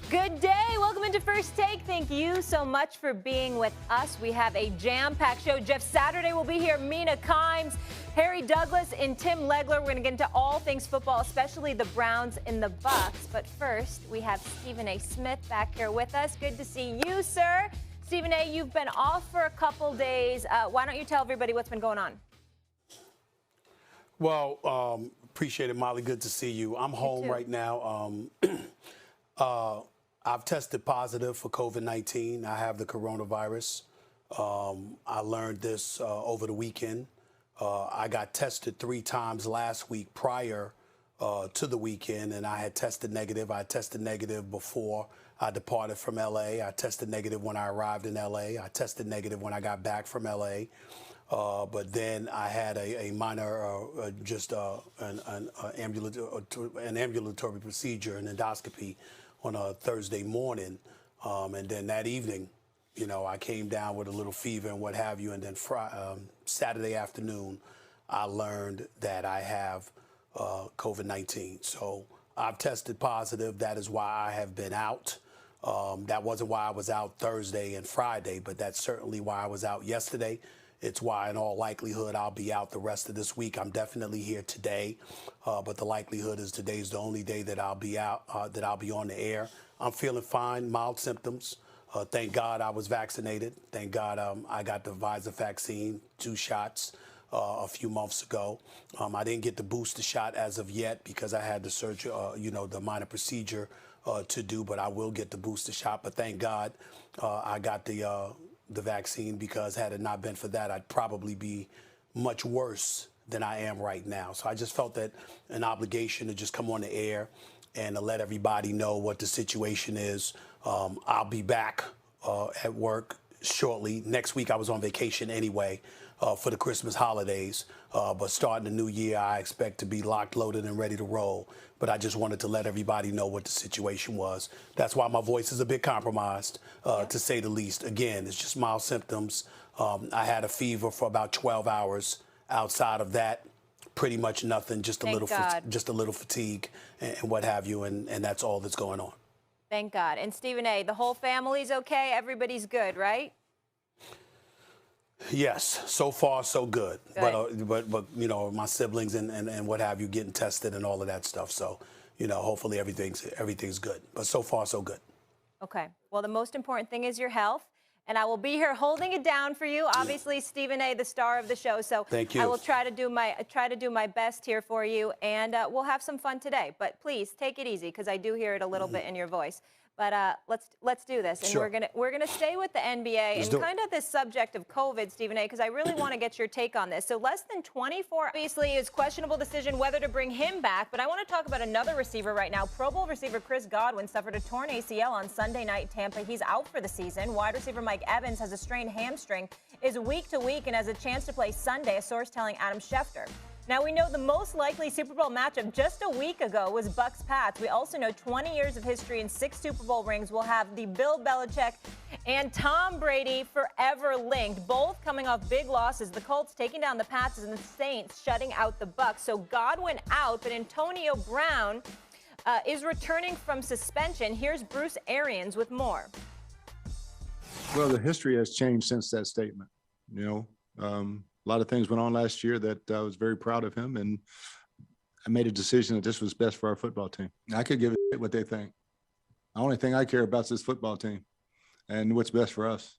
Good day. Welcome into First Take. Thank you so much for being with us. We have a jam-packed show. Jeff Saturday will be here. Mina Kimes, Harry Douglas, and Tim Legler. We're going to get into all things football, especially the Browns and the Bucks. But first, we have Stephen A. Smith back here with us. Good to see you, sir. Stephen A., you've been off for a couple days. Why don't you tell everybody what's been going on? Well, appreciate it, Molly. Good to see you. I'm home right now. I've tested positive for COVID-19. I have the coronavirus. I learned this over the weekend. I got tested 3 times last week prior to the weekend, and I had tested negative. I tested negative before I departed from L.A. I tested negative when I arrived in L.A. I tested negative when I got back from L.A. But then I had a minor, an ambulatory procedure, an endoscopy, on a Thursday morning, and then that evening, you know, I came down with a little fever and what have you, and then Saturday afternoon, I learned that I have COVID-19. So I've tested positive. That is why I have been out. That wasn't why I was out Thursday and Friday, but that's certainly why I was out yesterday. It's why, in all likelihood, I'll be out the rest of this week. I'm definitely here today, but the likelihood is today's the only day that I'll be out, that I'll be on the air. I'm feeling fine, mild symptoms. Thank God I was vaccinated. Thank God I got the Pfizer vaccine, 2 shots a few months ago. I didn't get the booster shot as of yet because I had the surgery, the minor procedure to do, but I will get the booster shot. But thank God I got the vaccine, because had it not been for that, I'd probably be much worse than I am right now. So I just felt that an obligation to just come on the air and to let everybody know what the situation is. I'll be back at work shortly. Next week I was on vacation anyway for the Christmas holidays, but starting the new year, I expect to be locked, loaded, and ready to roll. But I just wanted to let everybody know what the situation was. That's why my voice is a bit compromised, to say the least. Again, it's just mild symptoms. I had a fever for about 12 hours. Outside of that, pretty much nothing, just a little fatigue and what have you, and that's all that's going on. Thank God. And Stephen A., the whole family's okay? Everybody's good, right? Yes, so far so good. But you know, my siblings and what have you getting tested and all of that stuff. So, you know, hopefully everything's good. But so far so good. Okay. Well, the most important thing is your health, and I will be here holding it down for you. Obviously, Stephen A., the star of the show. So thank you. I will try to do my best here for you, and we'll have some fun today. But please take it easy, because I do hear it a little bit in your voice. But let's do this, and sure. we're gonna stay with the NBA and kind of this subject of COVID, Stephen A., because I really want to get your take on this. So less than 24, obviously, it's questionable decision whether to bring him back. But I want to talk about another receiver right now. Pro Bowl receiver Chris Godwin suffered a torn ACL on Sunday night in Tampa. He's out for the season. Wide receiver Mike Evans has a strained hamstring, is week to week, and has a chance to play Sunday, a source telling Adam Schefter. Now, we know the most likely Super Bowl matchup just a week ago was Bucs-Pats. We also know 20 years of history and 6 Super Bowl rings will have the Bill Belichick and Tom Brady forever linked, both coming off big losses. The Colts taking down the Pats and the Saints shutting out the Bucs. So Godwin out, but Antonio Brown is returning from suspension. Here's Bruce Arians with more. Well, the history has changed since that statement. You know, a lot of things went on last year that I was very proud of him, and I made a decision that this was best for our football team. I could give a shit what they think. The only thing I care about is this football team and what's best for us.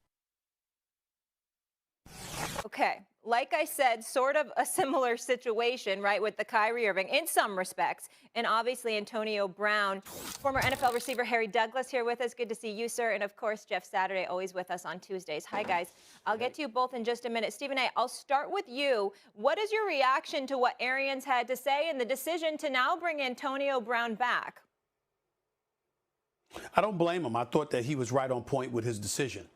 Okay. Like I said, sort of a similar situation, right, with the Kyrie Irving in some respects. And obviously Antonio Brown, former NFL receiver Harry Douglas here with us. Good to see you, sir. And of course, Jeff Saturday, always with us on Tuesdays. Hi, guys. I'll get to you both in just a minute. Stephen A., I'll start with you. What is your reaction to what Arians had to say and the decision to now bring Antonio Brown back? I don't blame him. I thought that he was right on point with his decision.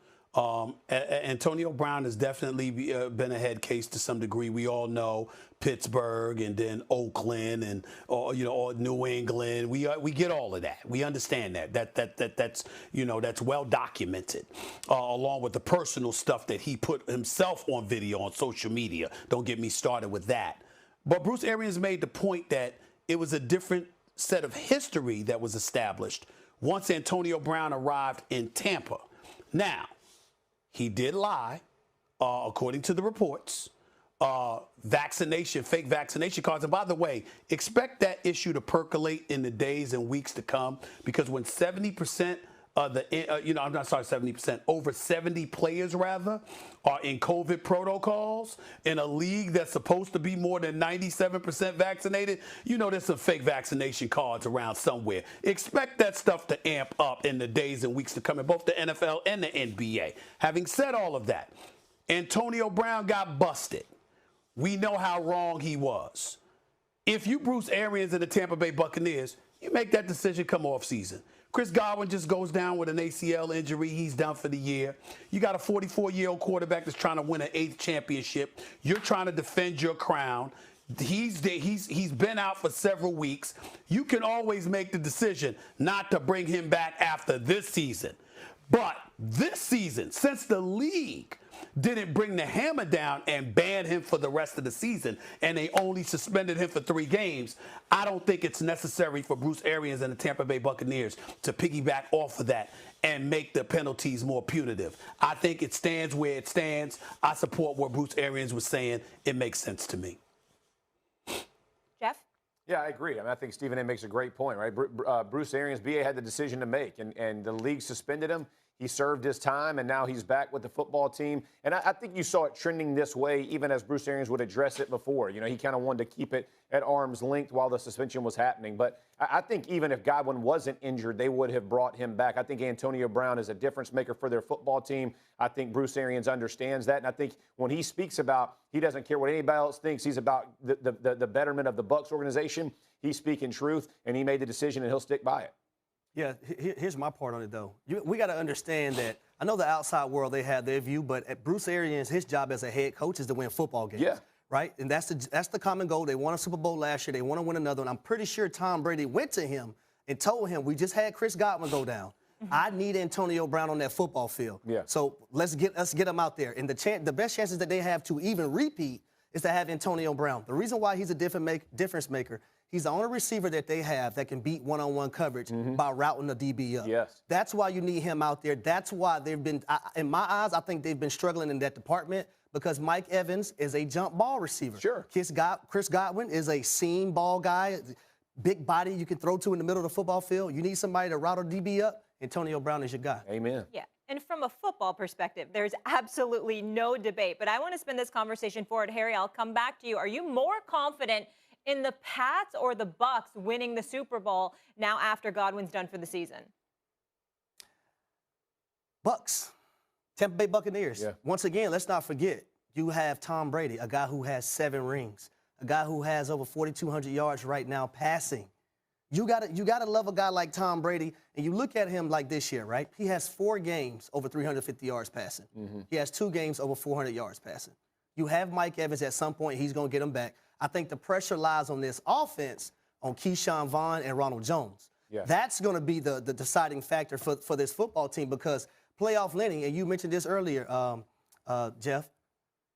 Antonio Brown has definitely been a head case to some degree. We all know Pittsburgh and then Oakland and or New England. We get all of that. We understand that. That's that's well documented, along with the personal stuff that he put himself on video on social media. Don't get me started with that. But Bruce Arians made the point that it was a different set of history that was established once Antonio Brown arrived in Tampa. Now, he did lie, according to the reports. Fake vaccination cards. And by the way, expect that issue to percolate in the days and weeks to come, because when 70% of the, 70%, over 70 players rather, are in COVID protocols in a league that's supposed to be more than 97% vaccinated, there's some fake vaccination cards around somewhere. Expect that stuff to amp up in the days and weeks to come in both the NFL and the NBA. Having said all of that, Antonio Brown got busted. We know how wrong he was. If you Bruce Arians and the Tampa Bay Buccaneers, you make that decision come off season. Chris Godwin just goes down with an ACL injury. He's done for the year. You got a 44-year-old quarterback that's trying to win an 8th championship. You're trying to defend your crown. He's been out for several weeks. You can always make the decision not to bring him back after this season. But this season, since the league didn't bring the hammer down and ban him for the rest of the season, and they only suspended him for 3 games, I don't think it's necessary for Bruce Arians and the Tampa Bay Buccaneers to piggyback off of that and make the penalties more punitive. I think it stands where it stands. I support what Bruce Arians was saying. It makes sense to me. Jeff? Yeah, I agree. I think Stephen A. makes a great point, right? Bruce Arians, BA, had the decision to make, and the league suspended him. He served his time, and now he's back with the football team. And I think you saw it trending this way, even as Bruce Arians would address it before. He kind of wanted to keep it at arm's length while the suspension was happening. But I think even if Godwin wasn't injured, they would have brought him back. I think Antonio Brown is a difference maker for their football team. I think Bruce Arians understands that. And I think when he speaks about he doesn't care what anybody else thinks, he's about the betterment of the Bucs organization, he's speaking truth, and he made the decision, and he'll stick by it. Yeah, here's my part on it, though. We got to understand that I know the outside world, they have their view, but at Bruce Arians, his job as a head coach is to win football games. Yeah. Right? And that's the common goal. They won a Super Bowl last year. They want to win another one. I'm pretty sure Tom Brady went to him and told him, we just had Chris Godwin go down. I need Antonio Brown on that football field. Yeah. So let's get him out there. And the best chances that they have to even repeat is to have Antonio Brown. The reason why he's a difference maker, he's the only receiver that they have that can beat one-on-one coverage by routing the DB up. Yes. That's why you need him out there. That's why they've been, in my eyes, I think they've been struggling in that department because Mike Evans is a jump ball receiver. Sure. Chris Godwin is a seam ball guy, big body you can throw to in the middle of the football field. You need somebody to route a DB up. Antonio Brown is your guy. Amen. Yeah. And from a football perspective, there's absolutely no debate. But I want to spin this conversation forward. Harry, I'll come back to you. Are you more confident in the Pats or the Bucs winning the Super Bowl now after Godwin's done for the season? Bucs. Tampa Bay Buccaneers. Yeah. Once again, let's not forget, you have Tom Brady, a guy who has 7 rings, a guy who has over 4,200 yards right now passing. You gotta love a guy like Tom Brady, and you look at him like this year, right? He has 4 games over 350 yards passing. He has 2 games over 400 yards passing. You have Mike Evans at some point, he's going to get him back. I think the pressure lies on this offense on Keyshawn Vaughn and Ronald Jones. Yeah. That's going to be the deciding factor for this football team because playoff Lenny, and you mentioned this earlier, Jeff,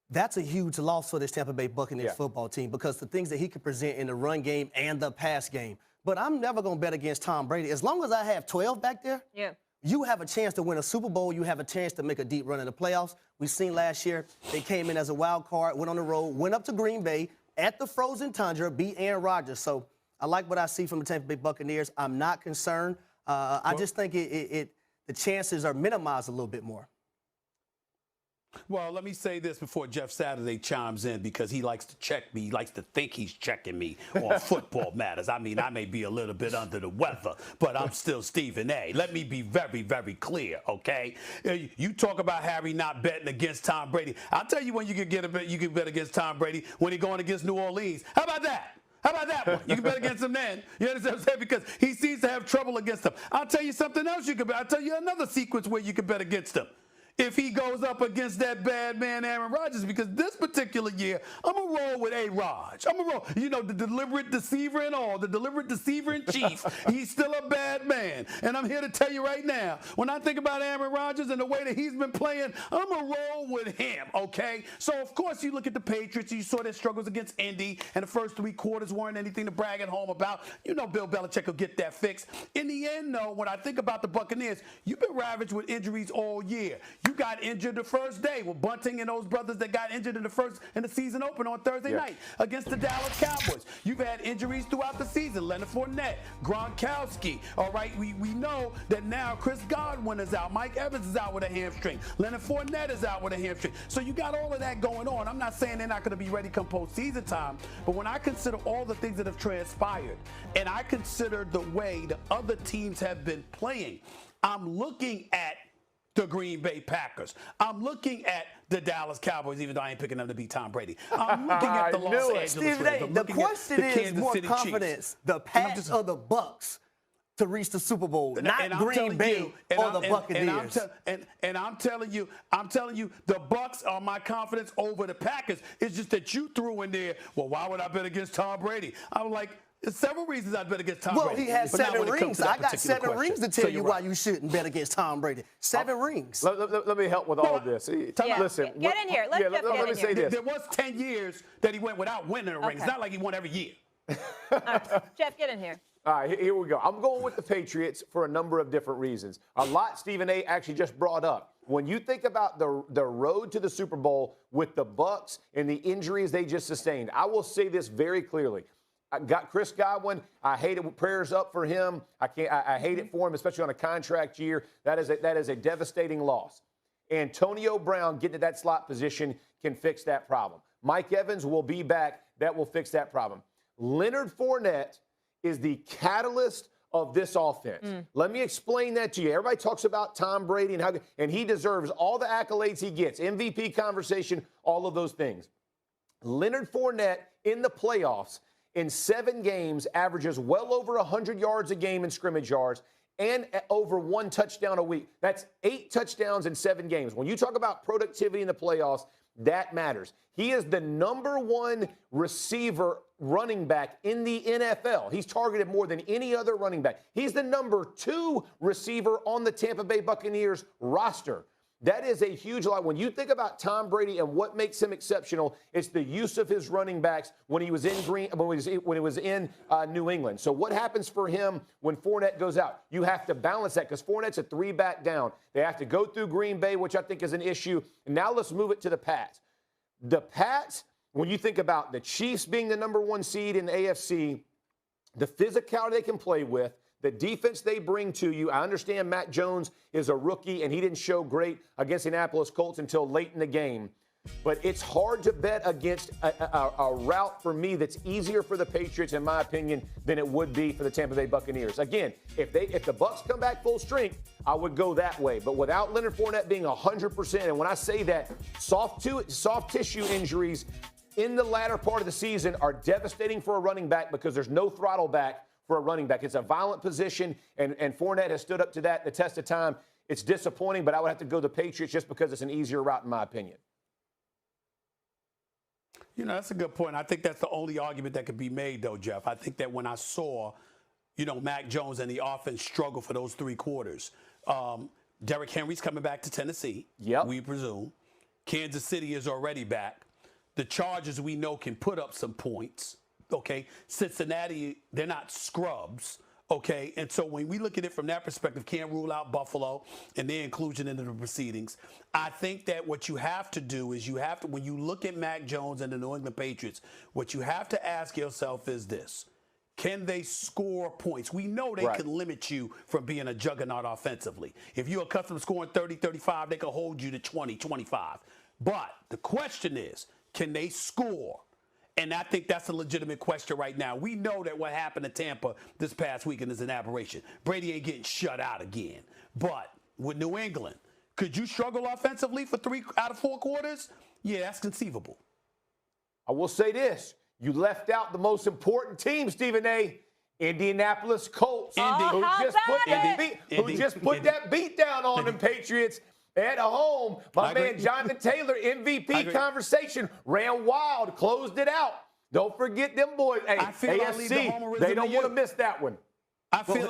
that's a huge loss for this Tampa Bay Buccaneers football team because the things that he can present in the run game and the pass game. But I'm never going to bet against Tom Brady. As long as I have 12 back there, you have a chance to win a Super Bowl. You have a chance to make a deep run in the playoffs. We've seen last year they came in as a wild card, went on the road, went up to Green Bay at the frozen tundra, beat Aaron Rodgers. So I like what I see from the Tampa Bay Buccaneers. I'm not concerned. I just think the chances are minimized a little bit more. Well, let me say this before Jeff Saturday chimes in because he likes to check me. He likes to think he's checking me on football matters. I mean, I may be a little bit under the weather, but I'm still Stephen A. Let me be very, very clear, okay? You talk about Harry not betting against Tom Brady. I'll tell you when you can bet against Tom Brady when he's going against New Orleans. How about that? How about that one? You can bet against him then. You understand what I'm saying? Because he seems to have trouble against him. I'll tell you something else you can bet. I'll tell you another sequence where you can bet against him. If he goes up against that bad man Aaron Rodgers, because this particular year, I'm going to roll with A-Rod. I'm going to roll. You know, the deliberate deceiver and all, the deliberate deceiver in chief, he's still a bad man. fan, and I'm here to tell you right now, when I think about Aaron Rodgers and the way that he's been playing, I'm going to roll with him, okay? So, of course, you look at the Patriots, you saw their struggles against Indy, and the first 3 quarters weren't anything to brag at home about. You know Bill Belichick will get that fixed. In the end, though, when I think about the Buccaneers, you've been ravaged with injuries all year. You got injured the first day with Bunting and those brothers that got injured in the season opener on Thursday night against the Dallas Cowboys. You've had injuries throughout the season. Leonard Fournette, Gronkowski. All right, we know that now Chris Godwin is out. Mike Evans is out with a hamstring. Leonard Fournette is out with a hamstring. So you got all of that going on. I'm not saying they're not going to be ready come postseason time, but when I consider all the things that have transpired and I consider the way the other teams have been playing, I'm looking at the Green Bay Packers. I'm looking at the Dallas Cowboys, even though I ain't picking them to beat Tom Brady. I'm looking at the Los Angeles Rams. The question is more confidence, the Pats or the Bucks to reach the Super Bowl, not Green Bay or the Buccaneers. And I'm telling you, the Bucks are my confidence over the Packers. It's just that you threw in there, well, why would I bet against Tom Brady? I'm like, there's several reasons I'd bet against Tom Brady. Well, he has 7 rings. I got 7 rings to tell you why you shouldn't bet against Tom Brady. 7 rings. Let me help with all of this. Listen, get in here. Let me say this. There was 10 years that he went without winning a ring. It's not like he won every year. Jeff, get in here. All right, here we go. I'm going with the Patriots for a number of different reasons. A lot Stephen A. actually just brought up. When you think about the road to the Super Bowl with the Bucks and the injuries they just sustained, I will say this very clearly. I got Chris Godwin. I hate it. Prayers up for him. I hate it for him, especially on a contract year. That is a devastating loss. Antonio Brown getting to that slot position can fix that problem. Mike Evans will be back. That will fix that problem. Leonard Fournette is the catalyst of this offense. Let me explain that to you. Everybody talks about Tom Brady and he deserves all the accolades he gets, MVP conversation, all of those things. Leonard Fournette in the playoffs in 7 games averages well over 100 yards a game in scrimmage yards and over 1 touchdown a week. That's 8 touchdowns in 7 games. When you talk about productivity in the playoffs, that matters. He is the #1 receiver running back in the NFL. He's targeted more than any other running back. He's the #2 receiver on the Tampa Bay Buccaneers roster. That is a huge lot. When you think about Tom Brady and what makes him exceptional, it's the use of his running backs when he was in New England. So what happens for him when Fournette goes out? You have to balance that because Fournette's a 3-back down. They have to go through Green Bay, which I think is an issue. And now let's move it to the Pats. The Pats, when you think about the Chiefs being the #1 seed in the AFC, the physicality they can play with, the defense they bring to you. I understand Matt Jones is a rookie, and he didn't show great against the Indianapolis Colts until late in the game. But it's hard to bet against a route for me that's easier for the Patriots, in my opinion, than it would be for the Tampa Bay Buccaneers. Again, if the Bucs come back full strength, I would go that way. But without Leonard Fournette being 100%, and when I say that, soft tissue injuries in the latter part of the season are devastating for a running back because there's no throttle back for a running back. It's a violent position, and Fournette has stood up to that the test of time. It's disappointing, but I would have to go the Patriots just because it's an easier route, in my opinion. You know, that's a good point. I think that's the only argument that could be made, though, Jeff. I think that when I saw, Mac Jones and the offense struggle for those 3 quarters, Derrick Henry's coming back to Tennessee, we presume. Kansas City is already back. The Chargers, we know, can put up some points. Okay, Cincinnati, they're not scrubs, okay? And so when we look at it from that perspective, can't rule out Buffalo and their inclusion into the proceedings. I think that what you have to do is when you look at Mac Jones and the New England Patriots, what you have to ask yourself is this. Can they score points? We know they can limit you from being a juggernaut offensively. If you're accustomed to scoring 30, 35, they can hold you to 20, 25. But the question is, can they score? And I think that's a legitimate question right now. We know that what happened to Tampa this past weekend is an aberration. Brady ain't getting shut out again. But with New England, could you struggle offensively for 3 out of 4 quarters? Yeah, that's conceivable. I will say this. You left out the most important team, Stephen A. Indianapolis Colts, who just put that beat down on them Patriots. At home, my man Jonathan Taylor, MVP conversation, ran wild, closed it out. Don't forget them boys. Hey, AFC, they don't want to miss that one. I feel,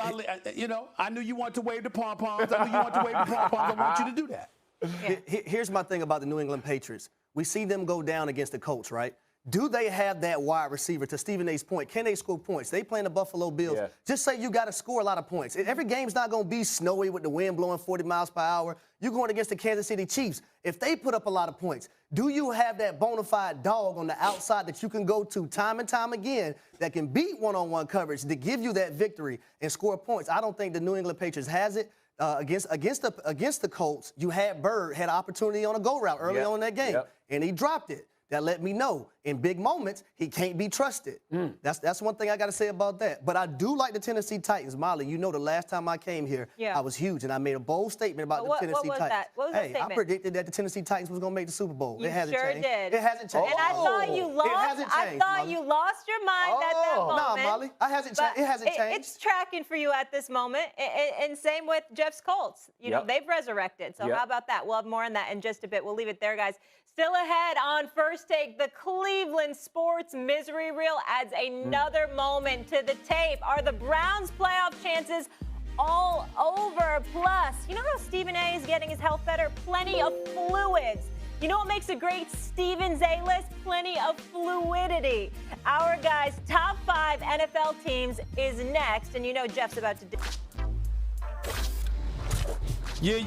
I knew you wanted to wave the pom-poms. I knew you wanted to wave the pom-poms. I want you to do that. Yeah. Here's my thing about the New England Patriots. We see them go down against the Colts, right? Do they have that wide receiver, to Stephen A's point? Can they score points? They playing the Buffalo Bills. Yeah. Just say you got to score a lot of points. Every game's not going to be snowy with the wind blowing 40 miles per hour. You're going against the Kansas City Chiefs. If they put up a lot of points, do you have that bona fide dog on the outside that you can go to time and time again that can beat one-on-one coverage to give you that victory and score points? I don't think the New England Patriots has it. Against the Colts, you had Bird had an opportunity on a go route early on in that game, and he dropped it. That let me know in big moments he can't be trusted. That's one thing I got to say about that. But I do like the Tennessee Titans. Molly, you know the last time I came here, I was huge, and I made a bold statement about the Tennessee Titans. What was that statement? I predicted that the Tennessee Titans was going to make the Super Bowl. You it hasn't sure changed. did. It hasn't changed. And I thought you lost. It hasn't changed, I thought you lost your mind at that moment. No, Molly, it hasn't changed. It's tracking for you at this moment. And same with Jeff's Colts. You know, they've resurrected. So how about that? We'll have more on that in just a bit. We'll leave it there, guys. Still ahead on First Take, the Cleveland Sports Misery Reel adds another moment to the tape. Are the Browns' playoff chances all over? Plus, you know how Stephen A is getting his health better? Plenty of fluids. You know what makes a great Stevens A-list? Plenty of fluidity. Our guys' top 5 NFL teams is next, and you know Jeff's about to do. Yeah.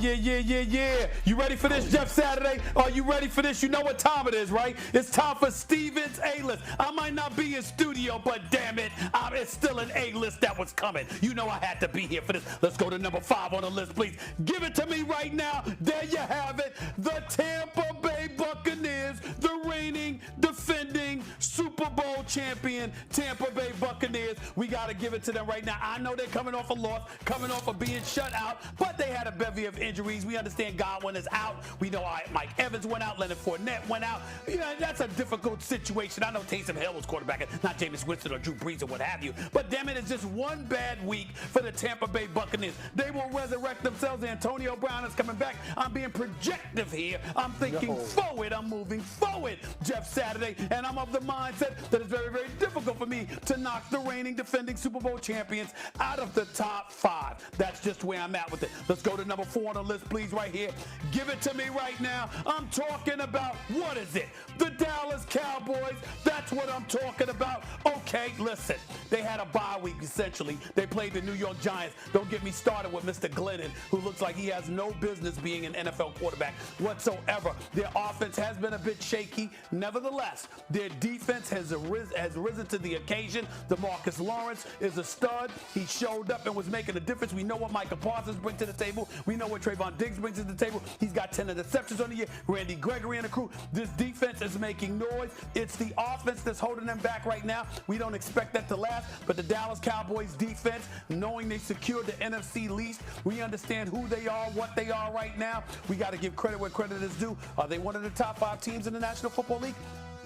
You ready for this, Jeff Saturday? Are you ready for this? You know what time it is, right? It's time for Stevens A-list. I might not be in studio, but damn it, it's still an A-list that was coming. You know I had to be here for this. Let's go to number 5 on the list, please. Give it to me right now. There you have it. The Tampa Bay Buccaneers, the reigning, defending Super Bowl champion Tampa Bay Buccaneers. We got to give it to them right now. I know they're coming off a loss, coming off of being shut out, but they had a bevy of injuries. We understand Godwin is out. We know Mike Evans went out. Leonard Fournette went out. Yeah, that's a difficult situation. I know Taysom Hill was quarterback, not Jameis Winston or Drew Brees or what have you. But damn it, it's just one bad week for the Tampa Bay Buccaneers. They will resurrect themselves. Antonio Brown is coming back. I'm being projective here. I'm thinking forward. I'm moving forward, Jeff Saturday. And I'm of the mindset that it's very, very difficult for me to knock the reigning, defending Super Bowl champions out of the top 5. That's just where I'm at with it. Let's go to number 4 on the list, please, right here. Give it to me right now. I'm talking about, what is it? The Dallas Cowboys. That's what I'm talking about. Okay, listen. They had a bye week, essentially. They played the New York Giants. Don't get me started with Mr. Glennon, who looks like he has no business being an NFL quarterback whatsoever. Their offense has been a bit shaky. Nevertheless, their defense has risen to the occasion. DeMarcus Lawrence is a stud. He showed up and was making a difference. We know what Micah Parsons brings to the table. We know what Trayvon Diggs brings to the table. He's got 10 interceptions on the year. Randy Gregory and the crew. This defense is making noise. It's the offense that's holding them back right now. We don't expect that to last, but the Dallas Cowboys defense, knowing they secured the NFC least, we understand who they are, what they are right now. We got to give credit where credit is due. Are they one of the top 5 teams in the National Football League?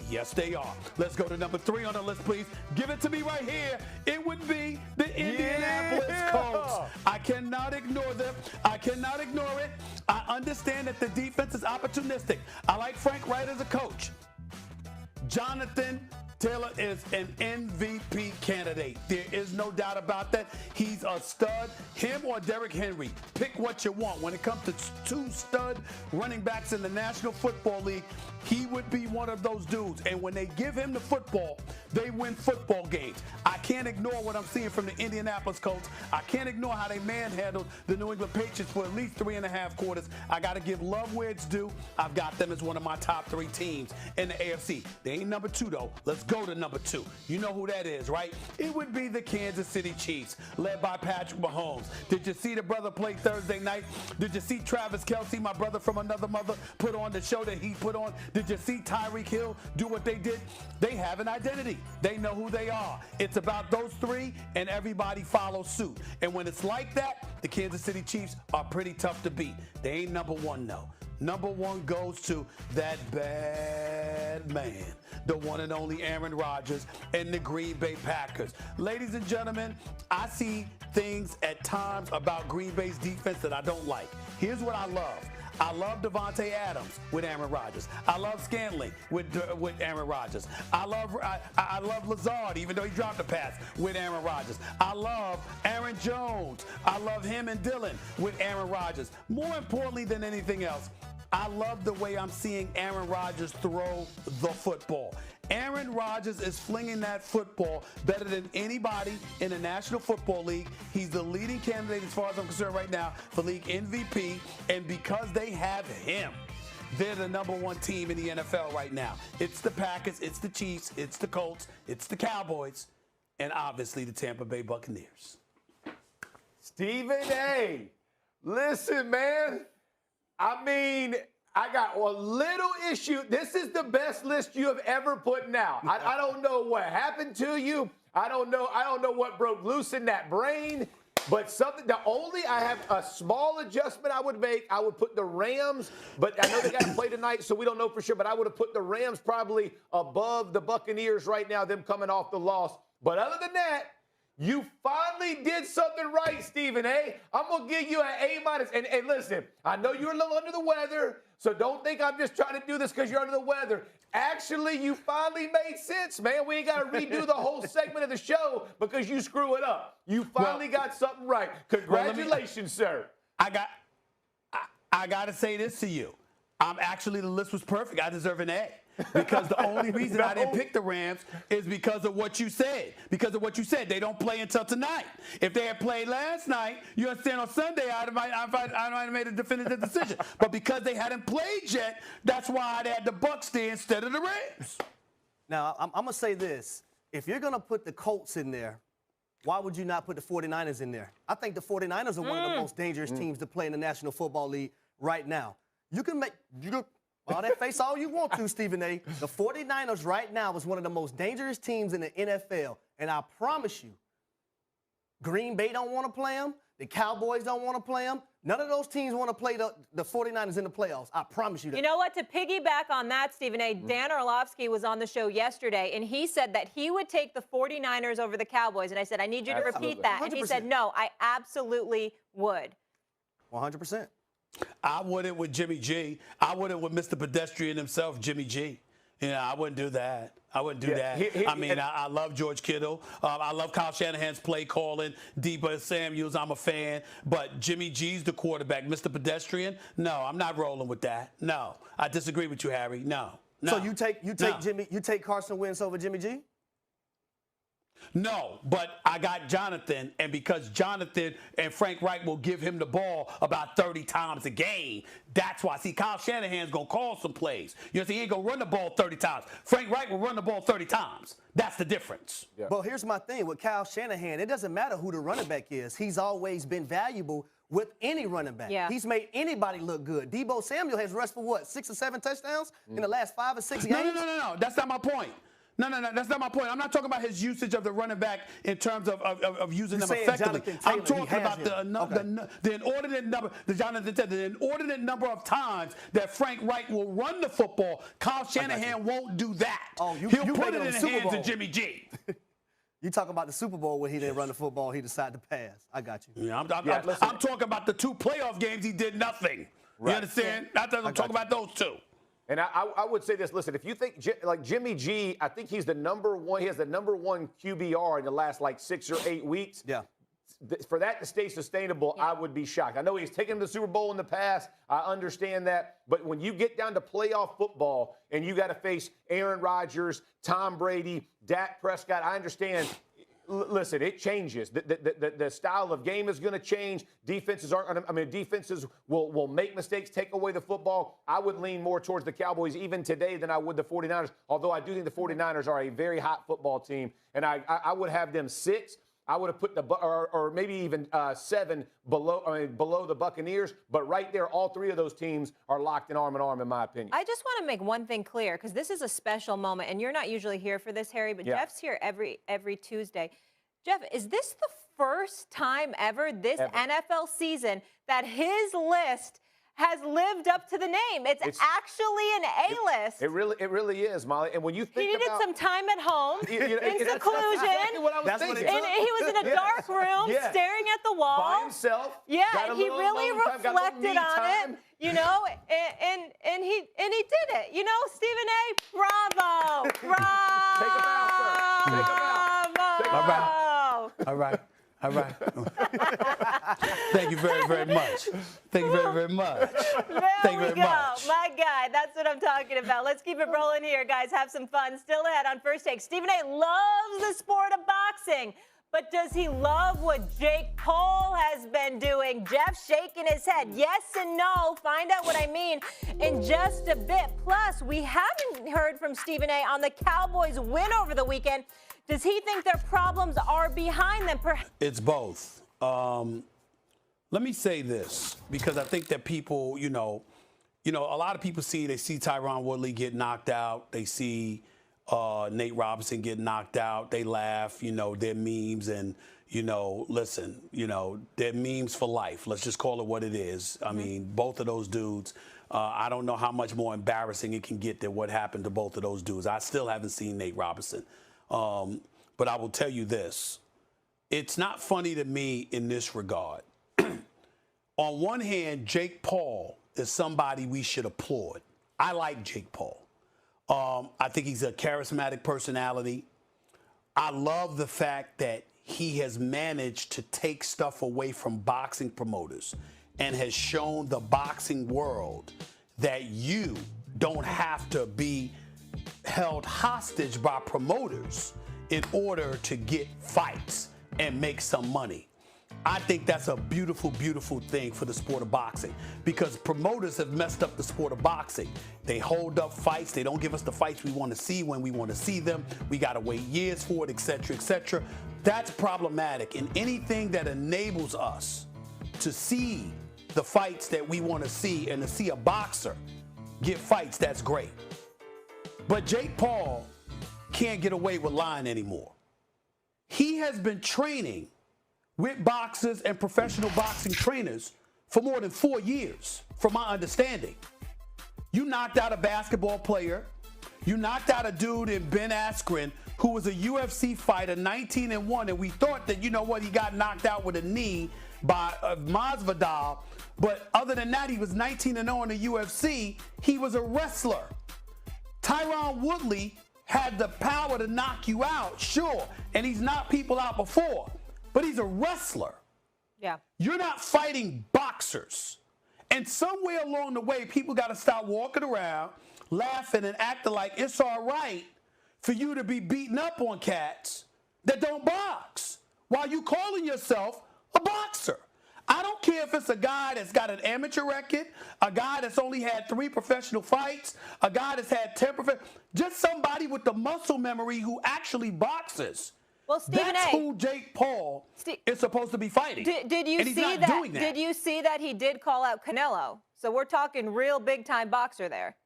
Yes, they are. Let's go to number 3 on the list, please. Give it to me right here. It would be the Indianapolis Colts. I cannot ignore them. I cannot ignore it. I understand that the defense is opportunistic. I like Frank Wright as a coach. Jonathan Taylor is an MVP candidate. There is no doubt about that. He's a stud. Him or Derrick Henry. Pick what you want. When it comes to 2 stud running backs in the National Football League, he would be one of those dudes. And when they give him the football, they win football games. I can't ignore what I'm seeing from the Indianapolis Colts. I can't ignore how they manhandled the New England Patriots for at least 3.5 quarters. I got to give love where it's due. I've got them as one of my top 3 teams in the AFC. They ain't number 2, though. Let's go to number 2. You know who that is, right? It would be the Kansas City Chiefs, led by Patrick Mahomes. Did you see the brother play Thursday night? Did you see Travis Kelce, my brother from another mother, put on the show that he put on? Did you see Tyreek Hill do what they did? They have an identity. They know who they are. It's about those 3, and everybody follows suit. And when it's like that, the Kansas City Chiefs are pretty tough to beat. They ain't number 1, though. Number 1 goes to that bad man, the one and only Aaron Rodgers and the Green Bay Packers. Ladies and gentlemen, I see things at times about Green Bay's defense that I don't like. Here's what I love. I love Devontae Adams with Aaron Rodgers. I love Scantling with Aaron Rodgers. I love Lazard, even though he dropped a pass, with Aaron Rodgers. I love Aaron Jones. I love him and Dillon with Aaron Rodgers. More importantly than anything else, I love the way I'm seeing Aaron Rodgers throw the football. Aaron Rodgers is flinging that football better than anybody in the National Football League. He's the leading candidate, as far as I'm concerned right now, for league MVP. And because they have him, they're the #1 team in the NFL right now. It's the Packers, it's the Chiefs, it's the Colts, it's the Cowboys, and obviously the Tampa Bay Buccaneers. Stephen A., listen, man. I mean, I got a little issue. This is the best list you have ever put out. I don't know what happened to you. I don't know what broke loose in that brain. But I have a small adjustment I would make. I would put the Rams, but I know they got to play tonight, so we don't know for sure. But I would have put the Rams probably above the Buccaneers right now, them coming off the loss. But other than that, you finally did something right, Stephen A. I'm going to give you an A-. And listen, I know you're a little under the weather, so don't think I'm just trying to do this because you're under the weather. Actually, you finally made sense, man. We ain't got to redo the whole segment of the show because you screw it up. You finally got something right. Congratulations, sir. I got to say this to you. The list was perfect. I deserve an A. Because the only reason I didn't pick the Rams is because of what you said. Because of what you said. They don't play until tonight. If they had played last night, you understand, on Sunday, I might have made a definitive decision. But because they hadn't played yet, that's why I had the Bucs there instead of the Rams. Now, I'm going to say this. If you're going to put the Colts in there, why would you not put the 49ers in there? I think the 49ers are one of the most dangerous teams to play in the National Football League right now. You can all that face all you want to, Stephen A. The 49ers right now is one of the most dangerous teams in the NFL. And I promise you, Green Bay don't want to play them. The Cowboys don't want to play them. None of those teams want to play the 49ers in the playoffs. I promise you that. You know what? To piggyback on that, Stephen A., Dan Orlovsky was on the show yesterday, and he said that he would take the 49ers over the Cowboys. And I said, I need you to repeat that. 100%. And he said, no, I absolutely would. 100%. I wouldn't with Jimmy G. I wouldn't with Mr. Pedestrian himself, Jimmy G. I wouldn't do that. I wouldn't do that. I love George Kittle. I love Kyle Shanahan's play calling. Debo Samuels, I'm a fan. But Jimmy G's the quarterback. Mr. Pedestrian, no, I'm not rolling with that. No, I disagree with you, Harry. No. So you take Carson Wentz over Jimmy G? No, but I got Jonathan, and because Jonathan and Frank Reich will give him the ball about 30 times a game, that's why. See, Kyle Shanahan's going to call some plays. You know, he ain't going to run the ball 30 times. Frank Reich will run the ball 30 times. That's the difference. Yeah. Well, here's my thing. With Kyle Shanahan, it doesn't matter who the running back is. He's always been valuable with any running back. Yeah. He's made anybody look good. Debo Samuel has rushed for, what, 6 or 7 touchdowns in the last 5 or 6 games? No. That's not my point. No, that's not my point. I'm not talking about his usage of the running back in terms of using them effectively. I'm talking about the inordinate number, the inordinate number of times that Frank Reich will run the football. Kyle Shanahan won't do that. He'll put it in the hands of Jimmy G. You talking about the Super Bowl when he didn't run the football, he decided to pass. I got you. Yeah, I'm talking about the 2 playoff games he did nothing. Right. You understand? I'm talking about those 2. And I would say this, listen, if you think, like Jimmy G, I think he's the #1, he has the #1 QBR in the last, 6 or 8 weeks. Yeah. For that to stay sustainable, I would be shocked. I know he's taken him to the Super Bowl in the past. I understand that. But when you get down to playoff football and you got to face Aaron Rodgers, Tom Brady, Dak Prescott, I understand. Listen, it changes. The style of game is going to change. Defenses will make mistakes, take away the football. I would lean more towards the Cowboys even today than I would the 49ers, although I do think the 49ers are a very hot football team, and I would have them 6. I would have put or maybe even 7 below the Buccaneers. But right there, all 3 of those teams are locked in arm, in my opinion. I just want to make one thing clear, because this is a special moment, and you're not usually here for this, Harry, but Jeff's here every Tuesday. Jeff, is this the first time ever this NFL season that his list has lived up to the name? It's actually an A-list. It really is, Molly. And when you think he needed some time at home in seclusion. That's exactly what I was thinking. And he was in a dark room staring at the wall. By himself. Yeah, and he really reflected on it. you know, and he did it. You know, Stephen A. Bravo, bravo. Take him out, sir. Take him out. Take him out. All right. Thank you very, very much. Thank you very, very much. Thank you very much. My guy, that's what I'm talking about. Let's keep it rolling here, guys. Have some fun. Still ahead on First Take. Stephen A. loves the sport of boxing. But does he love what Jake Paul has been doing? Jeff shaking his head. Yes and no. Find out what I mean in just a bit. Plus, we haven't heard from Stephen A. on the Cowboys' win over the weekend. Does he think their problems are behind them? It's both. Let me say this, because I think that people, you know, a lot of people see Tyron Woodley get knocked out. They see Nate Robinson get knocked out. They laugh, they're memes and, listen, they're memes for life. Let's just call it what it is. I mean, both of those dudes, I don't know how much more embarrassing it can get than what happened to both of those dudes. I still haven't seen Nate Robinson. But I will tell you this. It's not funny to me in this regard. On one hand, Jake Paul is somebody we should applaud. I like Jake Paul. I think he's a charismatic personality. I love the fact that he has managed to take stuff away from boxing promoters and has shown the boxing world that you don't have to be held hostage by promoters in order to get fights and make some money. I think that's a beautiful, beautiful thing for the sport of boxing, because promoters have messed up the sport of boxing. They hold up fights. They don't give us the fights we want to see when we want to see them. We got to wait years for it, et cetera, et cetera. That's problematic. And anything that enables us to see the fights that we want to see and to see a boxer get fights, that's great. But Jake Paul can't get away with lying anymore. He has been training with boxers and professional boxing trainers for more than 4 years, from my understanding. You knocked out a basketball player. You knocked out a dude in Ben Askren who was a UFC fighter, 19-1, and we thought that, he got knocked out with a knee by Masvidal. But other than that, he was 19-0 in the UFC. He was a wrestler. Tyron Woodley had the power to knock you out, sure, and he's knocked people out before. But he's a wrestler. Yeah. You're not fighting boxers. And somewhere along the way, people got to stop walking around, laughing and acting like it's all right for you to be beating up on cats that don't box while you calling yourself a boxer. I don't care if it's a guy that's got an amateur record, a guy that's only had 3 professional fights, a guy that's had 10 just somebody with the muscle memory who actually boxes. Well, Stephen That's A. who Jake Paul is supposed to be fighting. Did you and he's see not that? doing that? Did you see that he did call out Canelo? So we're talking real big-time boxer there.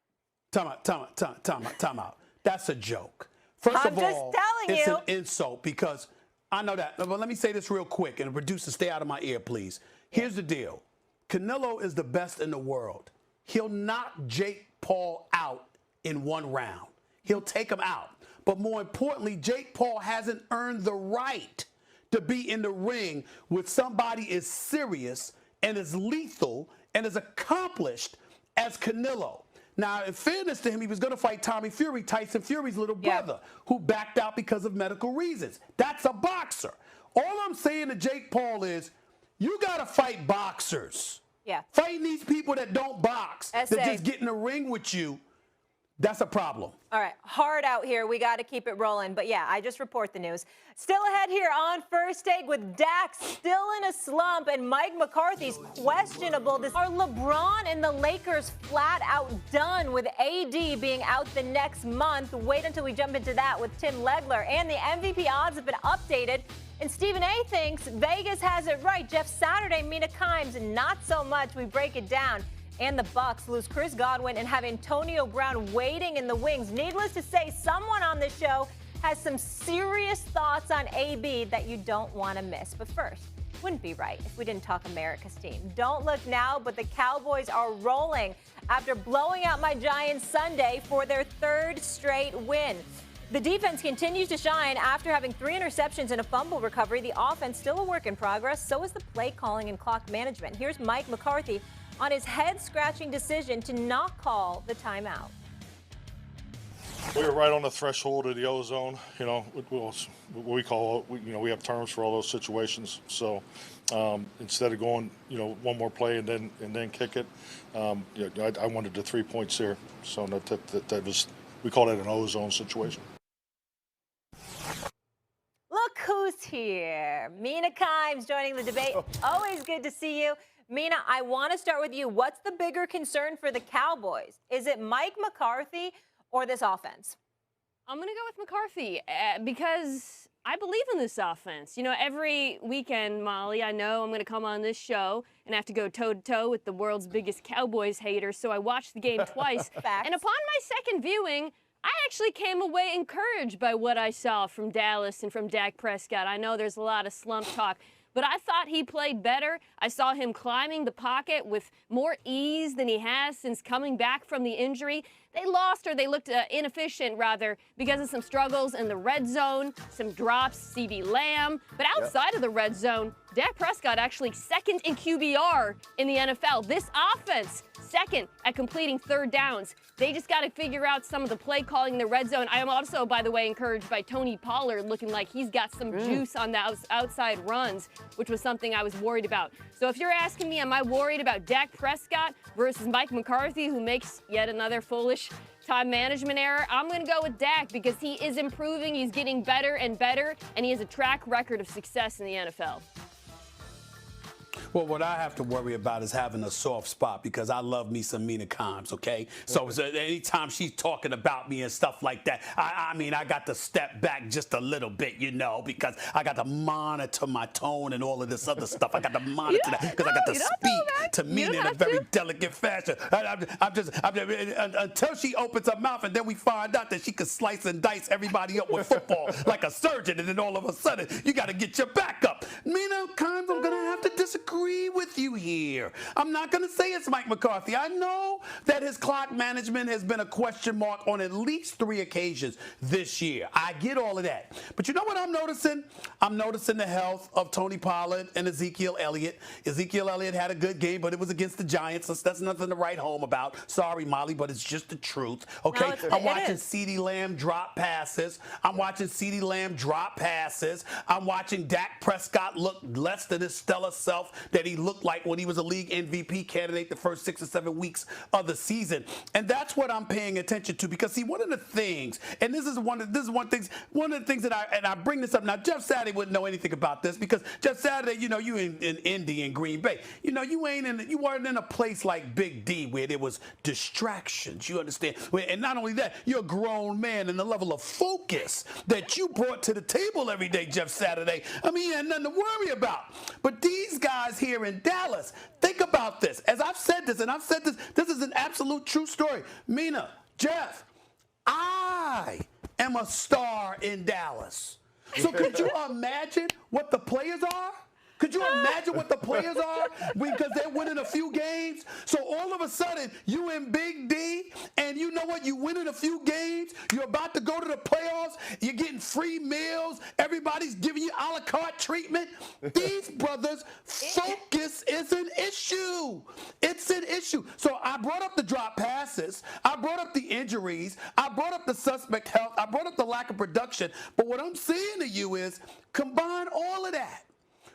Time out. That's a joke. First I'm of all, just telling it's you. an insult, because I know that. But let me say this real quick, and producer, stay out of my ear, please. Here's the deal. Canelo is the best in the world. He'll knock Jake Paul out in 1 round. He'll take him out. But more importantly, Jake Paul hasn't earned the right to be in the ring with somebody as serious and as lethal and as accomplished as Canelo. Now, in fairness to him, he was going to fight Tommy Fury, Tyson Fury's little brother, who backed out because of medical reasons. That's a boxer. All I'm saying to Jake Paul is, you got to fight boxers. Yeah. Fighting these people that don't box, that just get in the ring with you, that's a problem. All right, hard out here. We got to keep it rolling. But yeah, I just report the news. Still ahead here on First Take with Dak still in a slump and Mike McCarthy's questionable. Are LeBron and the Lakers flat out done with AD being out the next month? Wait until we jump into that with Tim Legler. And the MVP odds have been updated. And Stephen A. thinks Vegas has it right. Jeff Saturday, Mina Kimes, not so much. We break it down. And the Bucks lose Chris Godwin and have Antonio Brown waiting in the wings. Needless to say, someone on this show has some serious thoughts on AB that you don't want to miss. But first, wouldn't be right if we didn't talk America's team. Don't look now, but the Cowboys are rolling after blowing out my Giants Sunday for their 3rd straight win. The defense continues to shine after having 3 interceptions and a fumble recovery. The offense still a work in progress. So is the play calling and clock management. Here's Mike McCarthy on his head-scratching decision to not call the timeout. We were right on the threshold of the ozone. You know, we have terms for all those situations. So instead of going, one more play and then kick it, I wanted the 3 points here. So that was, we call it an ozone situation. Look who's here. Mina Kimes joining the debate. Always good to see you. Mina, I want to start with you. What's the bigger concern for the Cowboys? Is it Mike McCarthy or this offense? I'm going to go with McCarthy because I believe in this offense. Every weekend, Molly, I know I'm going to come on this show and have to go toe-to-toe with the world's biggest Cowboys hater, so I watched the game twice. Facts. And upon my second viewing, I actually came away encouraged by what I saw from Dallas and from Dak Prescott. I know there's a lot of slump talk, but I thought he played better. I saw him climbing the pocket with more ease than he has since coming back from the injury. They lost, or they looked inefficient, rather, because of some struggles in the red zone, some drops, CeeDee Lamb. But outside of the red zone, Dak Prescott actually second in QBR in the NFL. This offense, second at completing third downs. They just got to figure out some of the play calling in the red zone. I am also, by the way, encouraged by Tony Pollard looking like he's got some juice on the outside runs, which was something I was worried about. So if you're asking me, am I worried about Dak Prescott versus Mike McCarthy, who makes yet another foolish time management error? I'm going to go with Dak because he is improving, he's getting better and better, and he has a track record of success in the NFL. Well, what I have to worry about is having a soft spot because I love me some Mina Kimes, okay? So anytime she's talking about me and stuff like that, I mean, I got to step back just a little bit, because I got to monitor my tone and all of this other stuff. I got to monitor that because I got to speak to Mina in a very delicate fashion. I'm just until she opens her mouth and then we find out that she can slice and dice everybody up with football like a surgeon, and then all of a sudden you got to get your back up. Mina Kimes, I'm going to have to disagree with you here. I'm not going to say it's Mike McCarthy. I know that his clock management has been a question mark on at least 3 occasions this year. I get all of that. But you know what I'm noticing? I'm noticing the health of Tony Pollard and Ezekiel Elliott. Ezekiel Elliott had a good game, but it was against the Giants. So that's nothing to write home about. Sorry, Molly, but it's just the truth. Okay? No, I'm watching CeeDee Lamb drop passes. I'm watching Dak Prescott look less than his stellar self that he looked like when he was a league MVP candidate the first 6 or 7 weeks of the season. And that's what I'm paying attention to because, see, one of the things, and this is one of the things that I bring this up. Now, Jeff Saturday wouldn't know anything about this because Jeff Saturday, you in Indy and Green Bay. You weren't in a place like Big D where there was distractions. You understand? And not only that, you're a grown man, and the level of focus that you brought to the table every day, Jeff Saturday, I mean, you had nothing to worry about. But these guys here in Dallas, think about this. As I've said this, this is an absolute true story. Mina, Jeff, I am a star in Dallas. So could you imagine what the players are? Could you imagine what the players are because they're winning a few games? So all of a sudden, you in Big D, and you know what? You winning a few games. You're about to go to the playoffs. You're getting free meals. Everybody's giving you a la carte treatment. These brothers, focus is an issue. It's an issue. So I brought up the drop passes. I brought up the injuries. I brought up the suspect health. I brought up the lack of production. But what I'm saying to you is combine all of that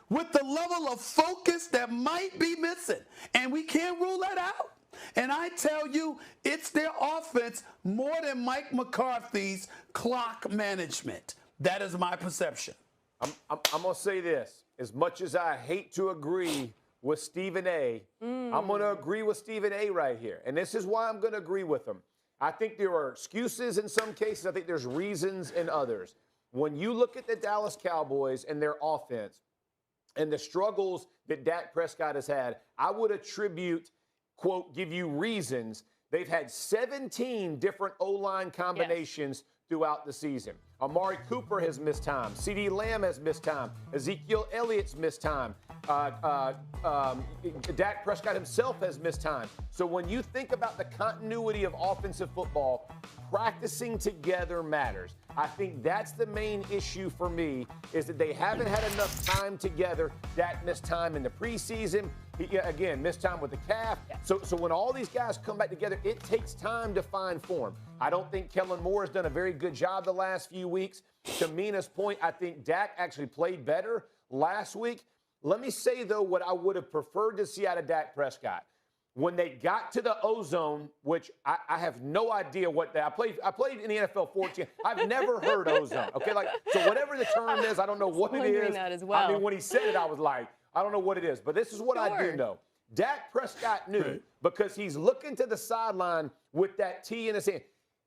with the level of focus that might be missing. And we can't rule that out. And I tell you, it's their offense more than Mike McCarthy's clock management. That is my perception. I'm going to say this. As much as I hate to agree with Stephen A., I'm going to agree with Stephen A. right here. And this is why I'm going to agree with him. I think there are excuses in some cases. I think there's reasons in others. When you look at the Dallas Cowboys and their offense, and the struggles that Dak Prescott has had, I would attribute, quote, give you reasons. They've had 17 different O-line combinations throughout the season. Amari Cooper has missed time. CeeDee Lamb has missed time. Ezekiel Elliott's missed time. Dak Prescott himself has missed time. So when you think about the continuity of offensive football, practicing together matters. I think that's the main issue for me, is that they haven't had enough time together. Dak missed time in the preseason. He, again, missed time with the calf. So when all these guys come back together, it takes time to find form. I don't think Kellen Moore has done a very good job the last few weeks. To Mina's point, I think Dak actually played better last week. Let me say, though, what I would have preferred to see out of Dak Prescott. When they got to the ozone, which I have no idea what that, I played in the NFL 14. I've never heard ozone. Okay, so whatever the term is, I don't know what it is. That as well. I mean, when he said it, I was like, I don't know what it is. But this is what I do know. Dak Prescott knew, because he's looking to the sideline with that T in his hand.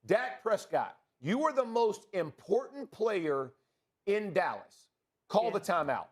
Dak Prescott, you are the most important player in Dallas. Call the timeout.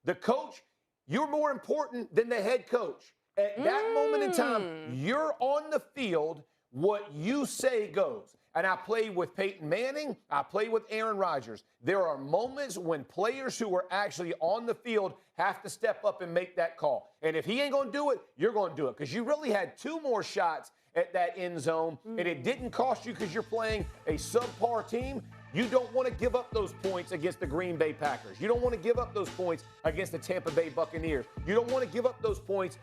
The coach, you're more important than the head coach. At that moment in time, you're on the field. What you say goes. And I played with Peyton Manning. I played with Aaron Rodgers. There are moments when players who are actually on the field have to step up and make that call. And if he ain't going to do it, you're going to do it. Because you really had 2 more shots at that end zone, and it didn't cost you because you're playing a subpar team. You don't want to give up those points against the Green Bay Packers. You don't want to give up those points against the Tampa Bay Buccaneers. You don't want to give up those points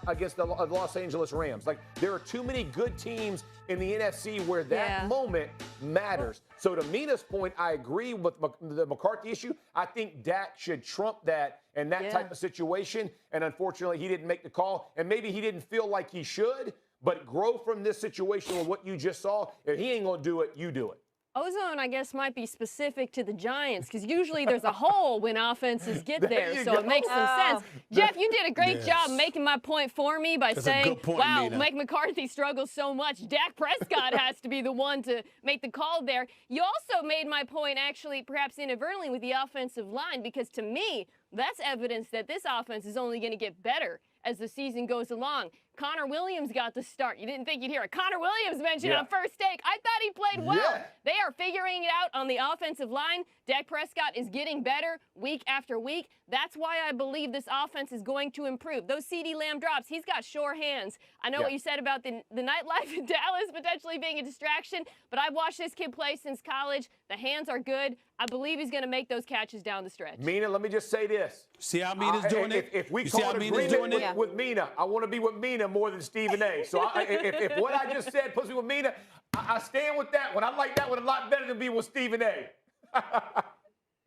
against the Los Angeles Rams. Like, there are too many good teams in the NFC where that moment matters. So to Mina's point, I agree with the McCarthy issue. I think Dak should trump that in that type of situation. And unfortunately, he didn't make the call. And maybe he didn't feel like he should, but grow from this situation with what you just saw. If he ain't going to do it, you do it. Ozone, I guess, might be specific to the Giants, because usually there's a hole when offenses get there, so it makes some sense. Jeff, you did a great job making my point for me by saying, wow, Mina. Mike McCarthy struggles so much. Dak Prescott has to be the one to make the call there. You also made my point, actually, perhaps inadvertently, with the offensive line, because to me, that's evidence that this offense is only going to get better as the season goes along. Connor Williams got the start. You didn't think you'd hear a Connor Williams mentioned on First Take. I thought he played well. They are figuring it out on the offensive line. Dak Prescott is getting better week after week. That's why I believe this offense is going to improve. Those CeeDee Lamb drops, he's got sure hands. I know what you said about the nightlife in Dallas potentially being a distraction, but I've watched this kid play since college. The hands are good. I believe he's going to make those catches down the stretch. Mina, let me just say this. See how Mina's doing it? If we call an agreement with Mina, I want to be with Mina more than Stephen A. So if what I just said puts me with Mina, I stand with that one. I like that one a lot better than being with Stephen A.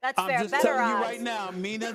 That's fair. I'm just telling you right now, Mina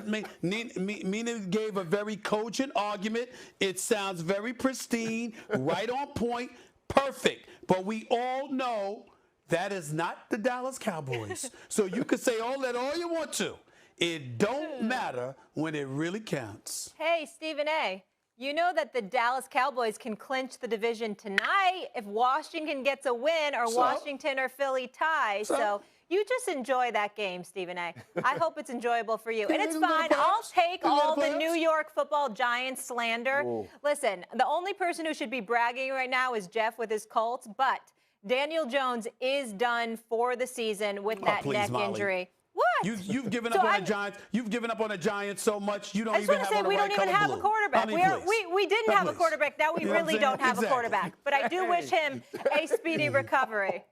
gave a very cogent argument. It sounds very pristine, right on point, perfect. But we all know that is not the Dallas Cowboys. So you can say all that all you want to. It don't matter when it really counts. Hey, Stephen A., you know that the Dallas Cowboys can clinch the division tonight if Washington gets a win or Washington or Philly tie. So you just enjoy that game, Stephen A. I hope it's enjoyable for you. And it's fine. I'll take all the New York Football Giants slander. Listen, the only person who should be bragging right now is Jeff with his Colts, but Daniel Jones is done for the season with that neck injury. What? You've given up on the Giants. You've given up on the Giants so much you don't even have on the we right don't even have a quarterback. We didn't have a quarterback. Now we really don't have a quarterback. But I do wish him a speedy recovery.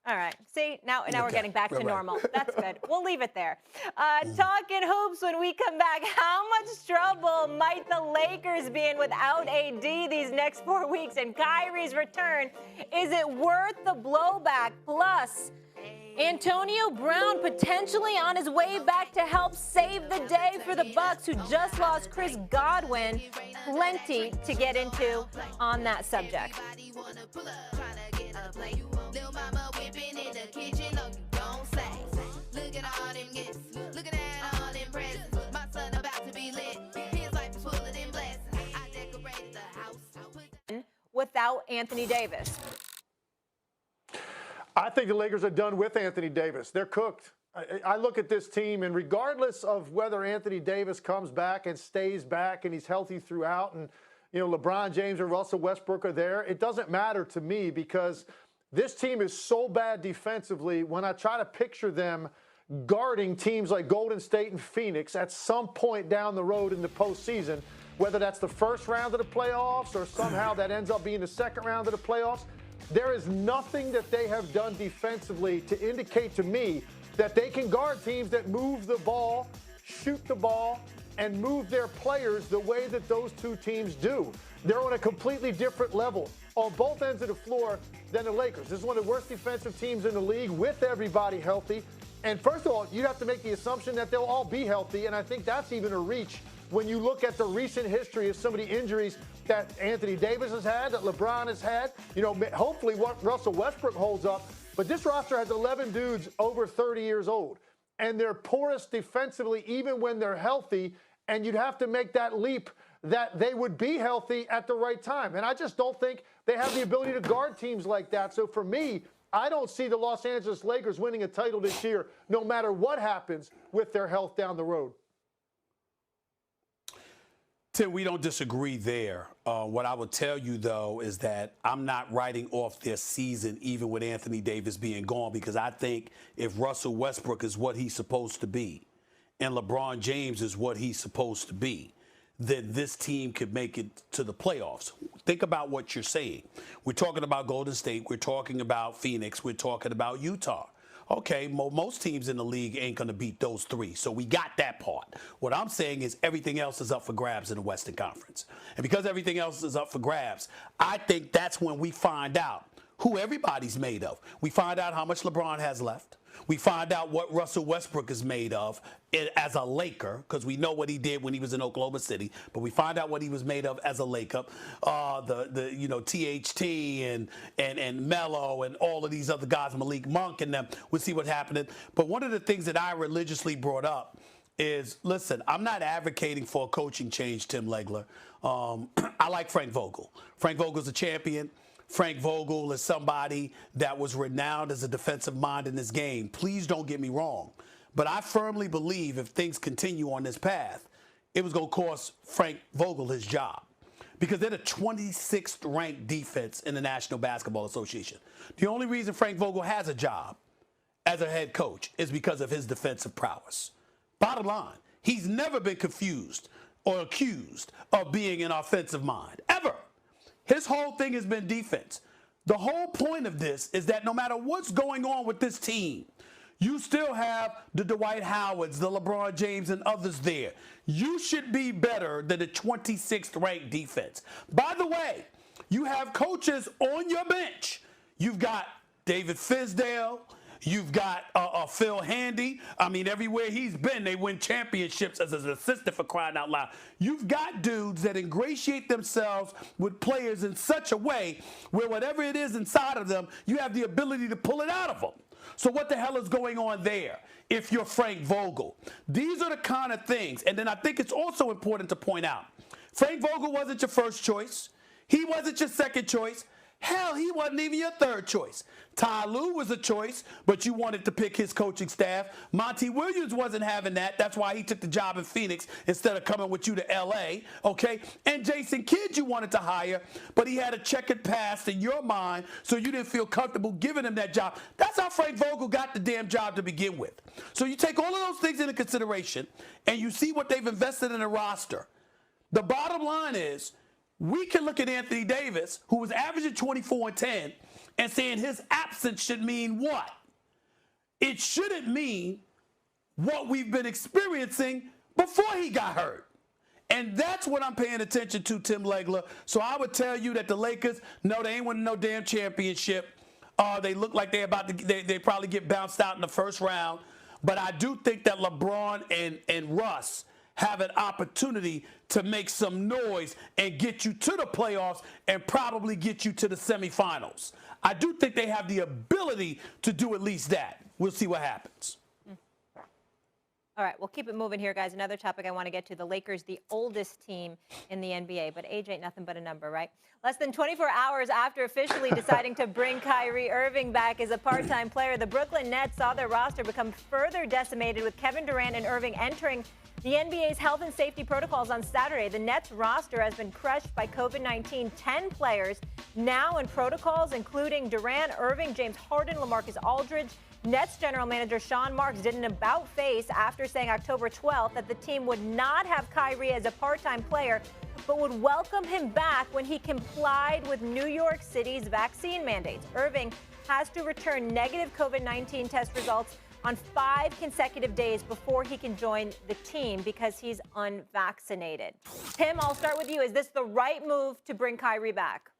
All right. See, now we're getting back to normal. That's good. We'll leave it there. Talking hoops when we come back. How much trouble might the Lakers be in without AD these next 4 weeks and Kyrie's return? Is it worth the blowback? Plus, Antonio Brown potentially on his way back to help save the day for the Bucks, who just lost Chris Godwin. Plenty to get into on that subject. Without Anthony Davis. I think the Lakers are done with Anthony Davis. They're cooked. I look at this team, and regardless of whether Anthony Davis comes back and stays back and he's healthy throughout, and LeBron James or Russell Westbrook are there, it doesn't matter to me, because this team is so bad defensively. When I try to picture them, guarding teams like Golden State and Phoenix at some point down the road in the postseason, whether that's the first round of the playoffs or somehow that ends up being the second round of the playoffs. There is nothing that they have done defensively to indicate to me that they can guard teams that move the ball, shoot the ball, and move their players the way that those two teams do. They're on a completely different level on both ends of the floor than the Lakers. This is one of the worst defensive teams in the league with everybody healthy. And first of all, you have to make the assumption that they'll all be healthy, and I think that's even a reach when you look at the recent history of some of the injuries that Anthony Davis has had, that LeBron has had. You know, hopefully what Russell Westbrook holds up. But this roster has 11 dudes over 30 years old, and they're porous defensively even when they're healthy, and you'd have to make that leap that they would be healthy at the right time. And I just don't think they have the ability to guard teams like that. So for me, I don't see the Los Angeles Lakers winning a title this year, no matter what happens with their health down the road. Tim, we don't disagree there. What I would tell you, though, is that I'm not writing off their season, even with Anthony Davis being gone, because I think if Russell Westbrook is what he's supposed to be and LeBron James is what he's supposed to be, then this team could make it to the playoffs. Think about what you're saying. We're talking about Golden State. We're talking about Phoenix. We're talking about Utah. Okay, most teams in the league ain't going to beat those three, so we got that part. What I'm saying is everything else is up for grabs in the Western Conference. And because everything else is up for grabs, I think that's when we find out who everybody's made of. We find out how much LeBron has left. We find out what Russell Westbrook is made of as a Laker, because we know what he did when he was in Oklahoma City. But we find out what he was made of as a Laker. THT and Melo and all of these other guys, Malik Monk and them. We'll see what happened. But one of the things that I religiously brought up is, listen, I'm not advocating for a coaching change, Tim Legler. I like Frank Vogel. Frank Vogel's a champion. Frank Vogel is somebody that was renowned as a defensive mind in this game. Please don't get me wrong. But I firmly believe if things continue on this path, it was going to cost Frank Vogel his job. Because they're the 26th ranked defense in the National Basketball Association. The only reason Frank Vogel has a job as a head coach is because of his defensive prowess. Bottom line, he's never been confused or accused of being an offensive mind, ever. His whole thing has been defense. The whole point of this is that no matter what's going on with this team, you still have the Dwight Howards, the LeBron James, and others there. You should be better than the 26th ranked defense. By the way, you have coaches on your bench. You've got David Fizdale. You've got Phil Handy. I mean, everywhere he's been, they win championships as an assistant, for crying out loud. You've got dudes that ingratiate themselves with players in such a way where whatever it is inside of them, you have the ability to pull it out of them. So what the hell is going on there if you're Frank Vogel? These are the kind of things. And then I think it's also important to point out, Frank Vogel wasn't your first choice. He wasn't your second choice. Hell, he wasn't even your third choice. Ty Lue was a choice, but you wanted to pick his coaching staff. Monty Williams wasn't having that. That's why he took the job in Phoenix instead of coming with you to L.A., okay? And Jason Kidd you wanted to hire, but he had a checkered past in your mind, so you didn't feel comfortable giving him that job. That's how Frank Vogel got the damn job to begin with. So you take all of those things into consideration, and you see what they've invested in a roster. The bottom line is, we can look at Anthony Davis, who was averaging 24 and 10, and saying his absence should mean what? It shouldn't mean what we've been experiencing before he got hurt. And that's what I'm paying attention to, Tim Legler. So I would tell you that the Lakers, no, they ain't winning no damn championship. They look like they're about to, they probably get bounced out in the first round. But I do think that LeBron and Russ have an opportunity to make some noise and get you to the playoffs and probably get you to the semifinals. I do think they have the ability to do at least that. We'll see what happens. All right, we'll keep it moving here, guys. Another topic I want to get to, the Lakers, the oldest team in the NBA. But age ain't nothing but a number, right? Less than 24 hours after officially deciding to bring Kyrie Irving back as a part-time player, the Brooklyn Nets saw their roster become further decimated with Kevin Durant and Irving entering the NBA's health and safety protocols on Saturday. The Nets roster has been crushed by COVID-19. 10 players now in protocols, including Durant, Irving, James Harden, LaMarcus Aldridge, Nets general manager Sean Marks did an about-face after saying October 12th that the team would not have Kyrie as a part-time player, but would welcome him back when he complied with New York City's vaccine mandates. Irving has to return negative COVID-19 test results on 5 consecutive days before he can join the team because he's unvaccinated. Tim, I'll start with you. Is this the right move to bring Kyrie back?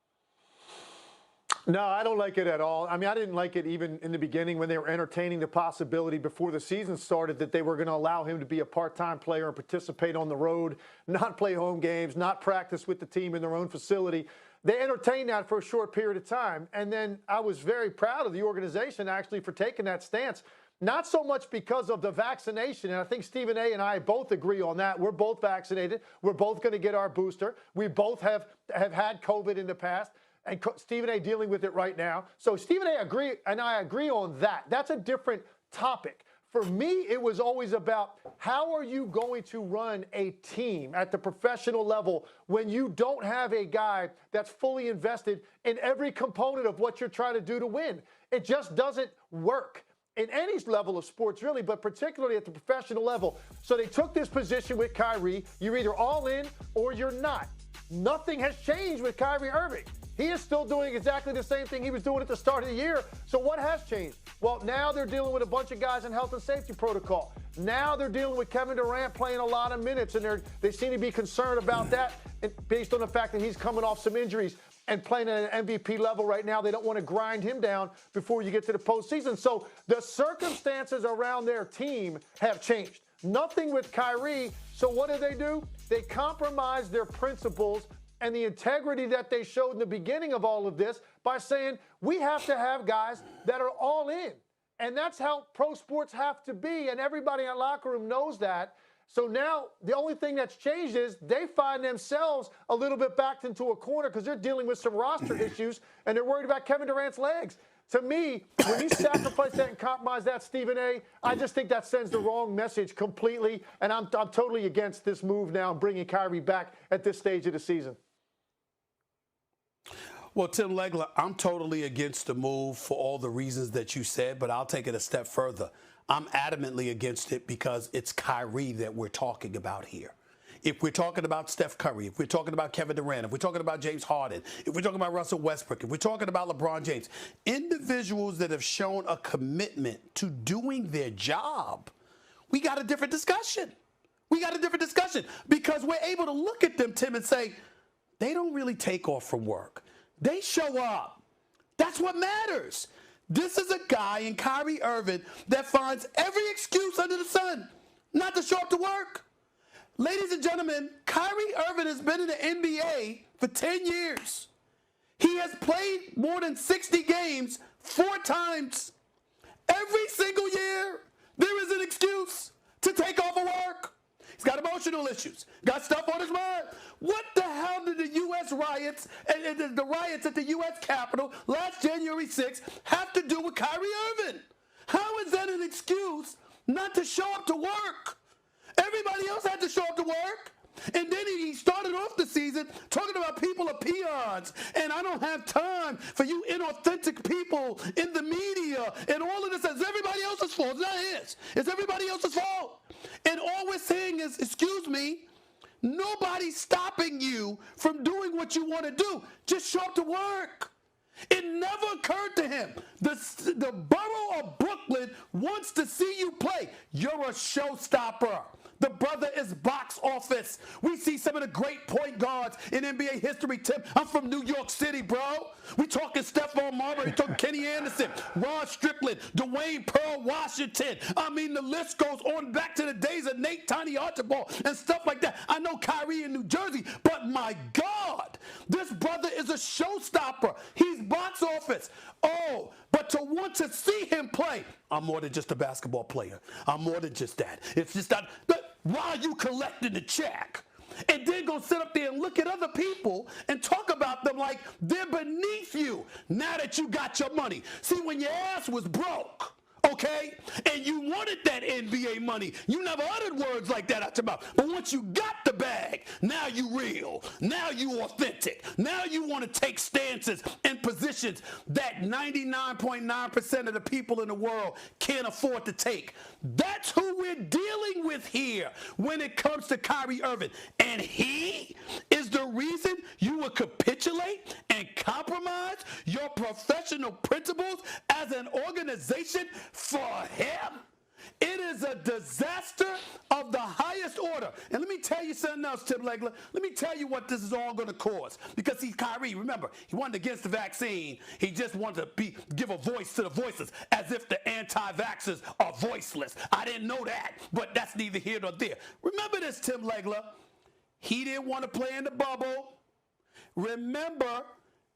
No, I don't like it at all. I mean, I didn't like it even in the beginning when they were entertaining the possibility before the season started that they were going to allow him to be a part-time player and participate on the road, not play home games, not practice with the team in their own facility. They entertained that for a short period of time. And then I was very proud of the organization actually for taking that stance. Not so much because of the vaccination, and I think Stephen A. and I both agree on that. We're both vaccinated. We're both going to get our booster. We both have had COVID in the past. And Stephen A. dealing with it right now. So Stephen A. I agree on that. That's a different topic. For me, it was always about how are you going to run a team at the professional level when you don't have a guy that's fully invested in every component of what you're trying to do to win. It just doesn't work in any level of sports, really, but particularly at the professional level. So they took this position with Kyrie. You're either all in or you're not. Nothing has changed with Kyrie Irving. He is still doing exactly the same thing he was doing at the start of the year. So what has changed? Well, now they're dealing with a bunch of guys in health and safety protocol. Now they're dealing with Kevin Durant playing a lot of minutes, and they seem to be concerned about that based on the fact that he's coming off some injuries and playing at an MVP level right now. They don't want to grind him down before you get to the postseason. So the circumstances around their team have changed. Nothing with Kyrie. So what do? They compromise their principles and the integrity that they showed in the beginning of all of this by saying we have to have guys that are all in. And that's how pro sports have to be, and everybody in that locker room knows that. So now the only thing that's changed is they find themselves a little bit backed into a corner because they're dealing with some roster issues, and they're worried about Kevin Durant's legs. To me, when you sacrifice that and compromise that, Stephen A., I just think that sends the wrong message completely, and I'm totally against this move now, bringing Kyrie back at this stage of the season. Well, Tim Legler, I'm totally against the move for all the reasons that you said, but I'll take it a step further. I'm adamantly against it because it's Kyrie that we're talking about here. If we're talking about Steph Curry, if we're talking about Kevin Durant, if we're talking about James Harden, if we're talking about Russell Westbrook, if we're talking about LeBron James, individuals that have shown a commitment to doing their job, we got a different discussion. We got a different discussion because we're able to look at them, Tim, and say, they don't really take off from work. They show up. That's what matters. This is a guy in Kyrie Irving that finds every excuse under the sun not to show up to work. Ladies and gentlemen, Kyrie Irving has been in the NBA for 10 years. He has played more than 60 games 4 times. Every single year, there is an excuse to take off of work. He's got emotional issues, got stuff on his mind. What the hell did the U.S. riots and the riots at the U.S. Capitol last January 6th have to do with Kyrie Irving? How is that an excuse not to show up to work? Everybody else had to show up to work. And then he started off the season talking about people are peons, and I don't have time for you inauthentic people in the media, and all of this is everybody else's fault. It's not his. It's everybody else's fault. And all we're saying is, excuse me, nobody's stopping you from doing what you want to do. Just show up to work. It never occurred to him. The borough of Brooklyn wants to see you play. You're a showstopper. The brother is box office. We see some of the great point guards in NBA history, Tim. I'm from New York City, bro. We talking Stephon Marbury, talking Kenny Anderson, Ron Strickland, Dwayne Pearl Washington. I mean, the list goes on back to the days of Nate Tiny Archibald and stuff like that. I know Kyrie in New Jersey, but my God, this brother is a showstopper. He's box office. Oh, but to want to see him play, I'm more than just a basketball player. I'm more than just that. It's just that. But why are you collecting the check? And then go sit up there and look at other people and talk about them like they're beneath you now that you got your money. See, when your ass was broke, okay? And you wanted that NBA money. You never uttered words like that out your mouth. But once you got the bag, now you real. Now you authentic. Now you want to take stances and positions that 99.9% of the people in the world can't afford to take. That's who we're dealing with here when it comes to Kyrie Irving. And he is the reason you would capitulate and compromise your professional principles as an organization for him? It is a disaster of the highest order. And let me tell you something else, Tim Legler. Let me tell you what this is all going to cause. Because he's Kyrie. Remember, he wasn't against the vaccine. He just wanted to give a voice to the voiceless, as if the anti-vaxxers are voiceless. I didn't know that, but that's neither here nor there. Remember this, Tim Legler. He didn't want to play in the bubble. Remember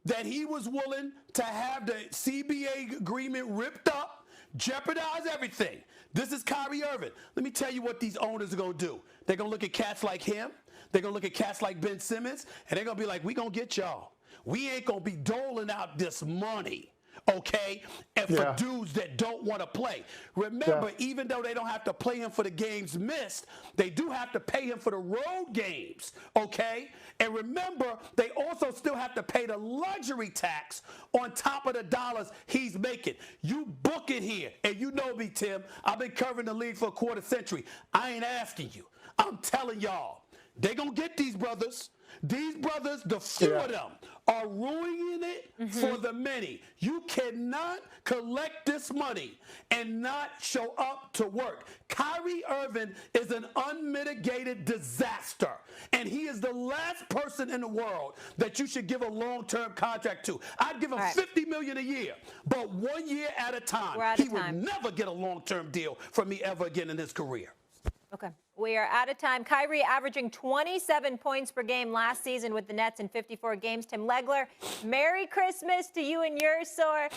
that he was willing to have the CBA agreement ripped up, jeopardize everything. This is Kyrie Irving. Let me tell you what these owners are going to do. They're going to look at cats like him. They're going to look at cats like Ben Simmons, and they're going to be like, we going to get y'all. We ain't going to be doling out this money, okay, and for dudes that don't want to play. Remember, even though they don't have to play him for the games missed, they do have to pay him for the road games, okay? And remember, they also still have to pay the luxury tax on top of the dollars he's making. You book it here. And you know me, Tim. I've been covering the league for a quarter century. I ain't asking you. I'm telling y'all, they going to get these brothers. These brothers, the few of them, are ruining it for the many. You cannot collect this money and not show up to work. Kyrie Irving is an unmitigated disaster, and he is the last person in the world that you should give a long-term contract to. I'd give him $50 million a year, but 1 year at a time. He would never get a long-term deal from me ever again in his career. Okay. We are out of time. Kyrie averaging 27 points per game last season with the Nets in 54 games. Tim Legler, Merry Christmas to you and yours, sir.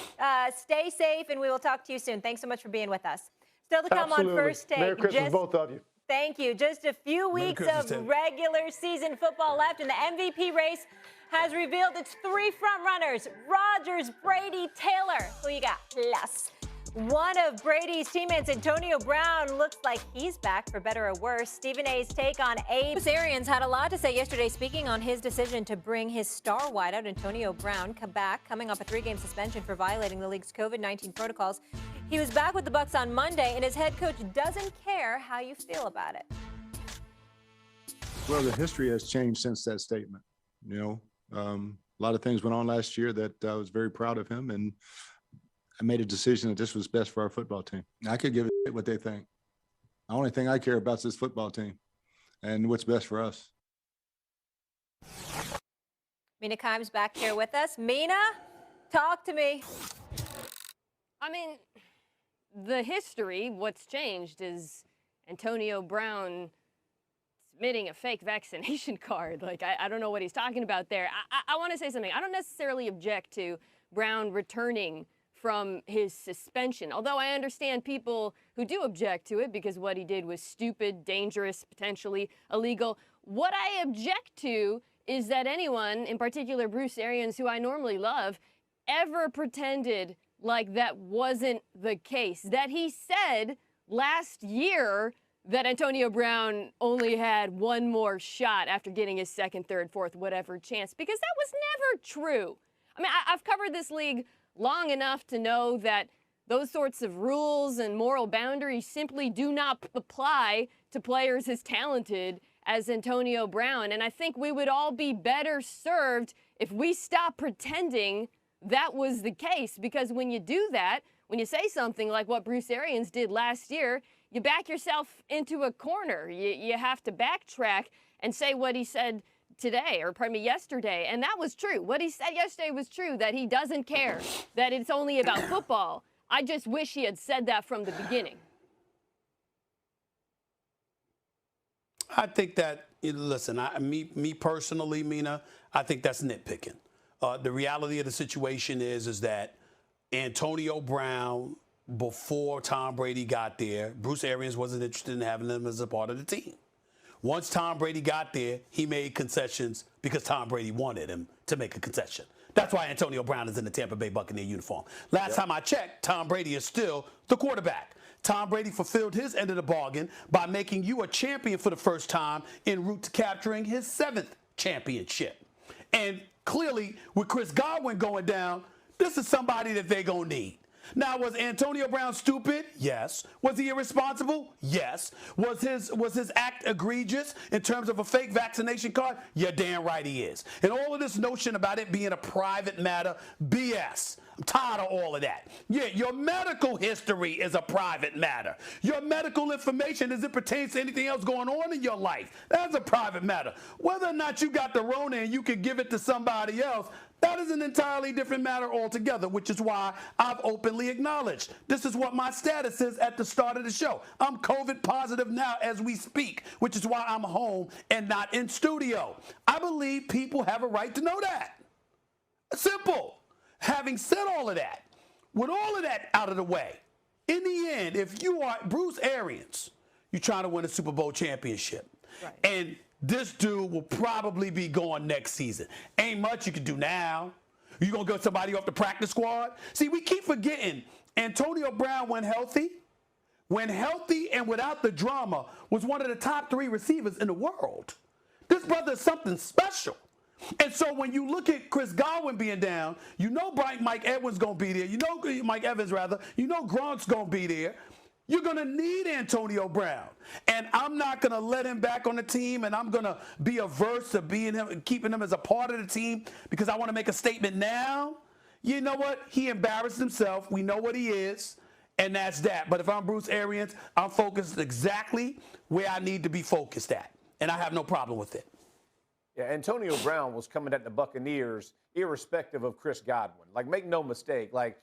Stay safe, and we will talk to you soon. Thanks so much for being with us. Still to come on First Take. Merry Christmas, both of you. Thank you. Just a few weeks of regular season football left, and the MVP race has revealed its three frontrunners: Rodgers, Brady, Taylor. Who you got? Plus. One of Brady's teammates, Antonio Brown, looks like he's back for better or worse. Stephen A's take on Abe. Bruce Arians had a lot to say yesterday, speaking on his decision to bring his star wideout, Antonio Brown, back, coming off a 3-game suspension for violating the league's COVID-19 protocols. He was back with the Bucs on Monday, and his head coach doesn't care how you feel about it. Well, the history has changed since that statement. You know, a lot of things went on last year that I was very proud of him, and I made a decision that this was best for our football team. I could give a shit what they think. The only thing I care about is this football team and what's best for us. Mina Kimes back here with us. Mina, talk to me. I mean, the history, what's changed is Antonio Brown submitting a fake vaccination card. Like, I don't know what he's talking about there. I want to say something. I don't necessarily object to Brown returning from his suspension, although I understand people who do object to it because what he did was stupid, dangerous, potentially illegal. What I object to is that anyone, in particular Bruce Arians, who I normally love, ever pretended like that wasn't the case. That he said last year that Antonio Brown only had one more shot after getting his second, third, fourth, whatever chance, because that was never true. I mean, I've covered this league long enough to know that those sorts of rules and moral boundaries simply do not apply to players as talented as Antonio Brown. And I think we would all be better served if we stop pretending that was the case. Because when you do that, when you say something like what Bruce Arians did last year, you back yourself into a corner. You have to backtrack and say what he said today, or pardon me, yesterday, and that was true. What he said yesterday was true, that he doesn't care, that it's only about football. I just wish he had said that from the beginning. I think that, listen, me personally, Mina, I think that's nitpicking. The reality of the situation is that Antonio Brown, before Tom Brady got there, Bruce Arians wasn't interested in having him as a part of the team. Once Tom Brady got there, he made concessions because Tom Brady wanted him to make a concession. That's why Antonio Brown is in the Tampa Bay Buccaneer uniform. Last time I checked, Tom Brady is still the quarterback. Tom Brady fulfilled his end of the bargain by making you a champion for the first time en route to capturing his 7th championship. And clearly, with Chris Godwin going down, this is somebody that they're going to need. Now, was Antonio Brown stupid? Yes. Was he irresponsible? Yes. Was his act egregious in terms of a fake vaccination card? You're damn right he is. And all of this notion about it being a private matter, BS. I'm tired of all of that. Yeah, your medical history is a private matter. Your medical information as it pertains to anything else going on in your life, that's a private matter. Whether or not you got the Rona and you can give it to somebody else, that is an entirely different matter altogether, which is why I've openly acknowledged this is what my status is at the start of the show. I'm COVID positive now as we speak, which is why I'm home and not in studio. I believe people have a right to know that. Simple. Having said all of that, with all of that out of the way, in the end, if you are Bruce Arians, you're trying to win a Super Bowl championship. Right. And this dude will probably be gone next season. Ain't much you can do now. You gonna get somebody off the practice squad? See, we keep forgetting Antonio Brown, when healthy and without the drama, was one of the top 3 receivers in the world. This brother is something special. And so when you look at Chris Godwin being down, you know Mike Evans gonna be there. You know Gronk's gonna be there. You're going to need Antonio Brown. And I'm not going to let him back on the team, and I'm going to be averse to being him and keeping him as a part of the team because I want to make a statement now. You know what? He embarrassed himself. We know what he is, and that's that. But if I'm Bruce Arians, I'm focused exactly where I need to be focused at, and I have no problem with it. Yeah, Antonio Brown was coming at the Buccaneers irrespective of Chris Godwin. Like, make no mistake, like,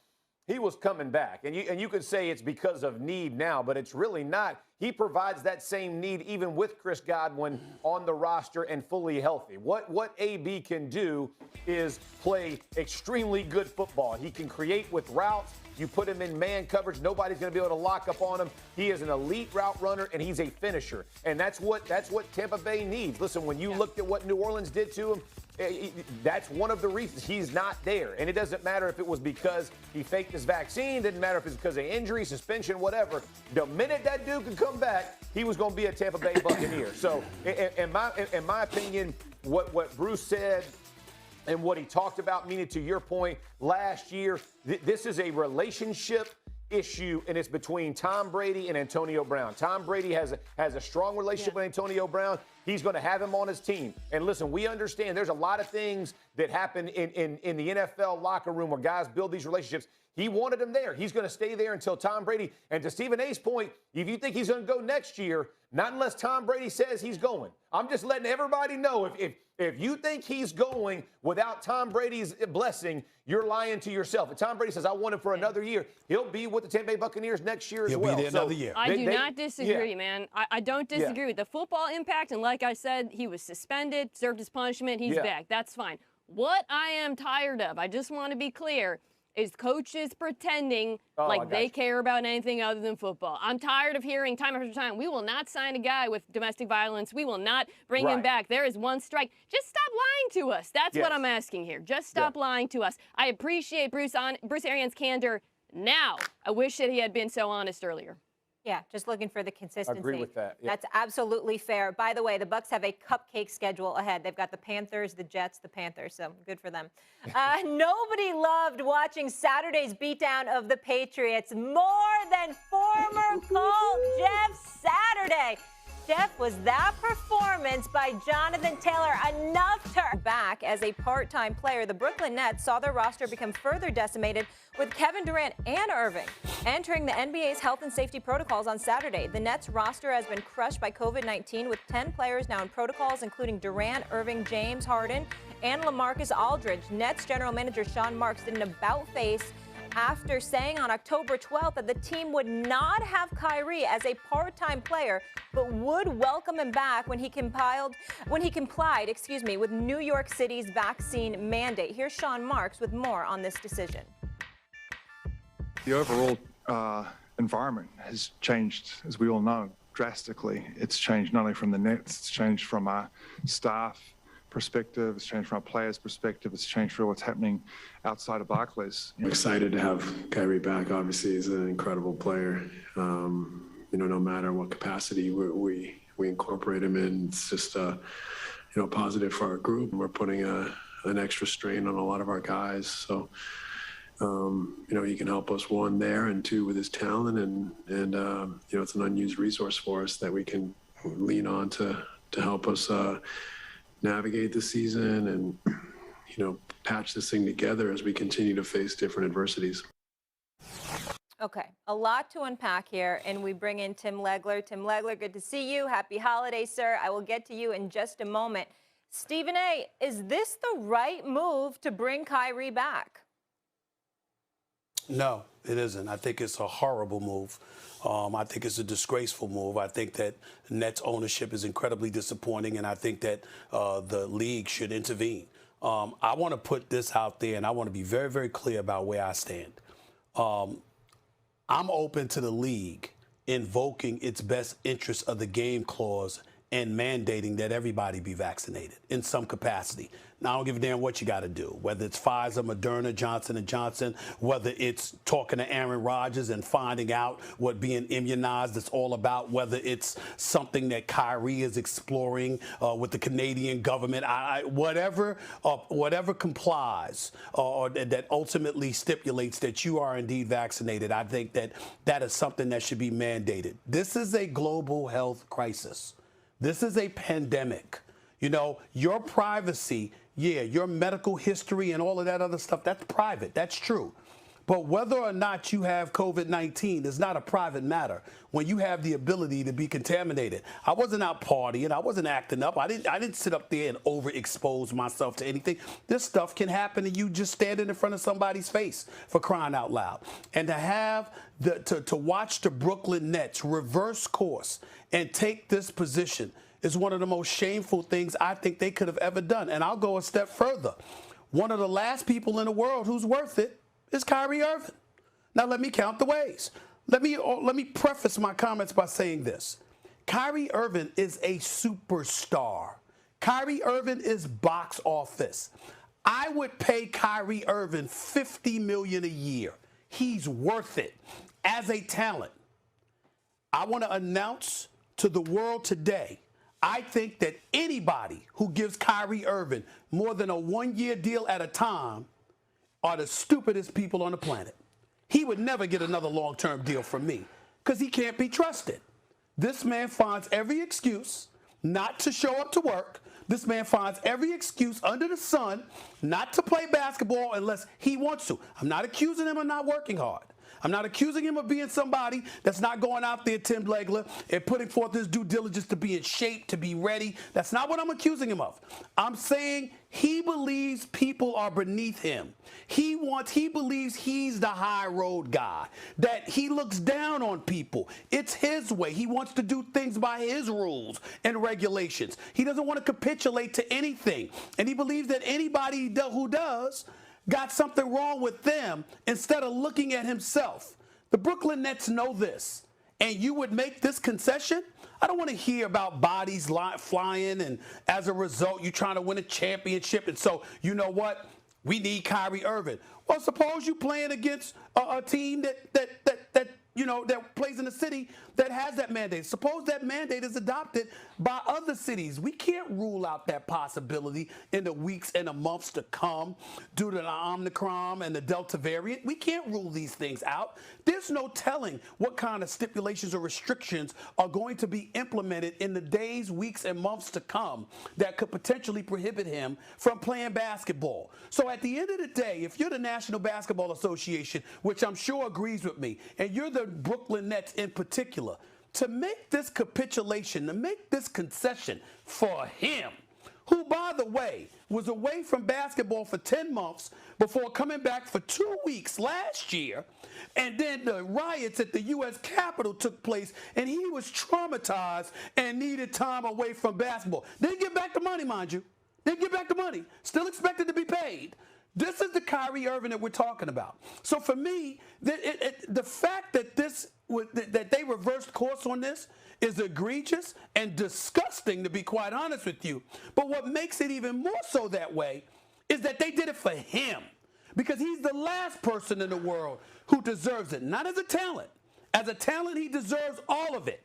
he was coming back, and you could say it's because of need now, but it's really not. He provides that same need even with Chris Godwin on the roster and fully healthy. What AB can do is play extremely good football. He can create with routes. You put him in man coverage, nobody's going to be able to lock up on him. He is an elite route runner, and he's a finisher, and that's what Tampa Bay needs. Listen, when you looked at what New Orleans did to him, that's one of the reasons he's not there. And it doesn't matter if it was because he faked his vaccine, didn't matter if it's because of injury, suspension, whatever. The minute that dude could come back, he was going to be a Tampa Bay Buccaneer. So in my opinion, what Bruce said and what he talked about, meaning to your point, last year, this is a relationship issue, and it's between Tom Brady and Antonio Brown. Tom Brady has a strong relationship with Antonio Brown. He's going to have him on his team. And listen, we understand there's a lot of things that happen in the NFL locker room where guys build these relationships. He wanted him there. He's going to stay there until Tom Brady. And to Stephen A's point, if you think he's going to go next year, not unless Tom Brady says he's going. I'm just letting everybody know if you think he's going without Tom Brady's blessing, you're lying to yourself. If Tom Brady says, I want him for another year, he'll be with the Tampa Bay Buccaneers next year as well. He'll be there another year. I do not disagree, man. I don't disagree with the football impact. And like I said, he was suspended, served his punishment. He's back. That's fine. What I am tired of, I just want to be clear, is coaches pretending like they care about anything other than football. I'm tired of hearing time after time, we will not sign a guy with domestic violence. We will not bring him back. There is one strike. Just stop lying to us. That's what I'm asking here. Just stop lying to us. I appreciate Bruce Arians' candor now. I wish that he had been so honest earlier. Yeah, just looking for the consistency. I agree with that. Yeah. That's absolutely fair. By the way, the Bucs have a cupcake schedule ahead. They've got the Panthers, the Jets, the Panthers, so good for them. Nobody loved watching Saturday's beatdown of the Patriots more than former Colt Jeff Saturday. Jeff, was that performance by Jonathan Taylor enough to back as a part-time player? The Brooklyn Nets saw their roster become further decimated with Kevin Durant and Irving entering the NBA's health and safety protocols on Saturday. The Nets roster has been crushed by COVID-19 with 10 players now in protocols, including Durant, Irving, James Harden, and LaMarcus Aldridge. Nets general manager Sean Marks did an about-face after saying on October 12th that the team would not have Kyrie as a part-time player, but would welcome him back when he complied, with New York City's vaccine mandate. Here's Sean Marks with more on this decision. The overall environment has changed, as we all know, drastically. It's changed not only from the Nets, it's changed from our staff perspective, it's changed from our players' perspective, it's changed for what's happening outside of Barclays. I'm excited to have Kyrie back. Obviously, he's an incredible player. No matter what capacity we incorporate him in, it's just positive for our group. We're putting an extra strain on a lot of our guys. So, he can help us, one, there, and two, with his talent. And it's an unused resource for us that we can lean on to help us navigate the season and, patch this thing together as we continue to face different adversities. Okay, a lot to unpack here, and we bring in Tim Legler. Tim Legler, good to see you. Happy holidays, sir. I will get to you in just a moment. Stephen A., is this the right move to bring Kyrie back? No, it isn't. I think it's a horrible move. I think it's a disgraceful move. I think that Nets ownership is incredibly disappointing, and I think that the league should intervene. I want to put this out there, and I want to be very, very clear about where I stand. I'm open to the league invoking its best interest of the game clause and mandating that everybody be vaccinated in some capacity. Now, I don't give a damn what you got to do, whether it's Pfizer, Moderna, Johnson & Johnson, whether it's talking to Aaron Rodgers and finding out what being immunized is all about, whether it's something that Kyrie is exploring with the Canadian government, whatever complies or that ultimately stipulates that you are indeed vaccinated, I think that is something that should be mandated. This is a global health crisis. This is a pandemic. Your privacy, your medical history and all of that other stuff, that's private. That's true. But whether or not you have COVID-19 is not a private matter when you have the ability to be contaminated. I wasn't out partying. I wasn't acting up. I didn't sit up there and overexpose myself to anything. This stuff can happen to you just standing in front of somebody's face, for crying out loud. And to have to watch the Brooklyn Nets reverse course and take this position is one of the most shameful things I think they could have ever done. And I'll go a step further. One of the last people in the world who's worth it is Kyrie Irving. Now, let me count the ways. Let me preface my comments by saying this. Kyrie Irving is a superstar. Kyrie Irving is box office. I would pay Kyrie Irving $50 million a year. He's worth it as a talent. I want to announce to the world today, I think that anybody who gives Kyrie Irving more than a one-year deal at a time are the stupidest people on the planet. He would never get another long-term deal from me because he can't be trusted. This man finds every excuse not to show up to work. This man finds every excuse under the sun not to play basketball unless he wants to. I'm not accusing him of not working hard. I'm not accusing him of being somebody that's not going out there, Tim Legler, and putting forth his due diligence to be in shape, to be ready. That's not what I'm accusing him of. I'm saying he believes people are beneath him. He believes he's the high road guy, that he looks down on people. It's his way. He wants to do things by his rules and regulations. He doesn't want to capitulate to anything. And he believes that anybody who does got something wrong with them instead of looking at himself. The Brooklyn Nets know this. And you would make this concession? I don't want to hear about bodies flying and as a result you're trying to win a championship. And so, you know what? We need Kyrie Irving. Well, suppose you playing against a team that plays in a city that has that mandate. Suppose that mandate is adopted by other cities. We can't rule out that possibility in the weeks and the months to come due to the Omicron and the Delta variant. We can't rule these things out. There's no telling what kind of stipulations or restrictions are going to be implemented in the days, weeks, and months to come that could potentially prohibit him from playing basketball. So at the end of the day, if you're the National Basketball Association, which I'm sure agrees with me, and you're the Brooklyn Nets in particular, to make this capitulation, to make this concession for him, who, by the way, was away from basketball for 10 months before coming back for 2 weeks last year, and then the riots at the U.S. Capitol took place, and he was traumatized and needed time away from basketball. Didn't get back the money, mind you. Didn't get back the money. Still expected to be paid. This is the kind Kyrie Irving that we're talking about. So for me, the fact that that they reversed course on this is egregious and disgusting, to be quite honest with you. But what makes it even more so that way is that they did it for him, because he's the last person in the world who deserves it. Not as a talent. As a talent, he deserves all of it.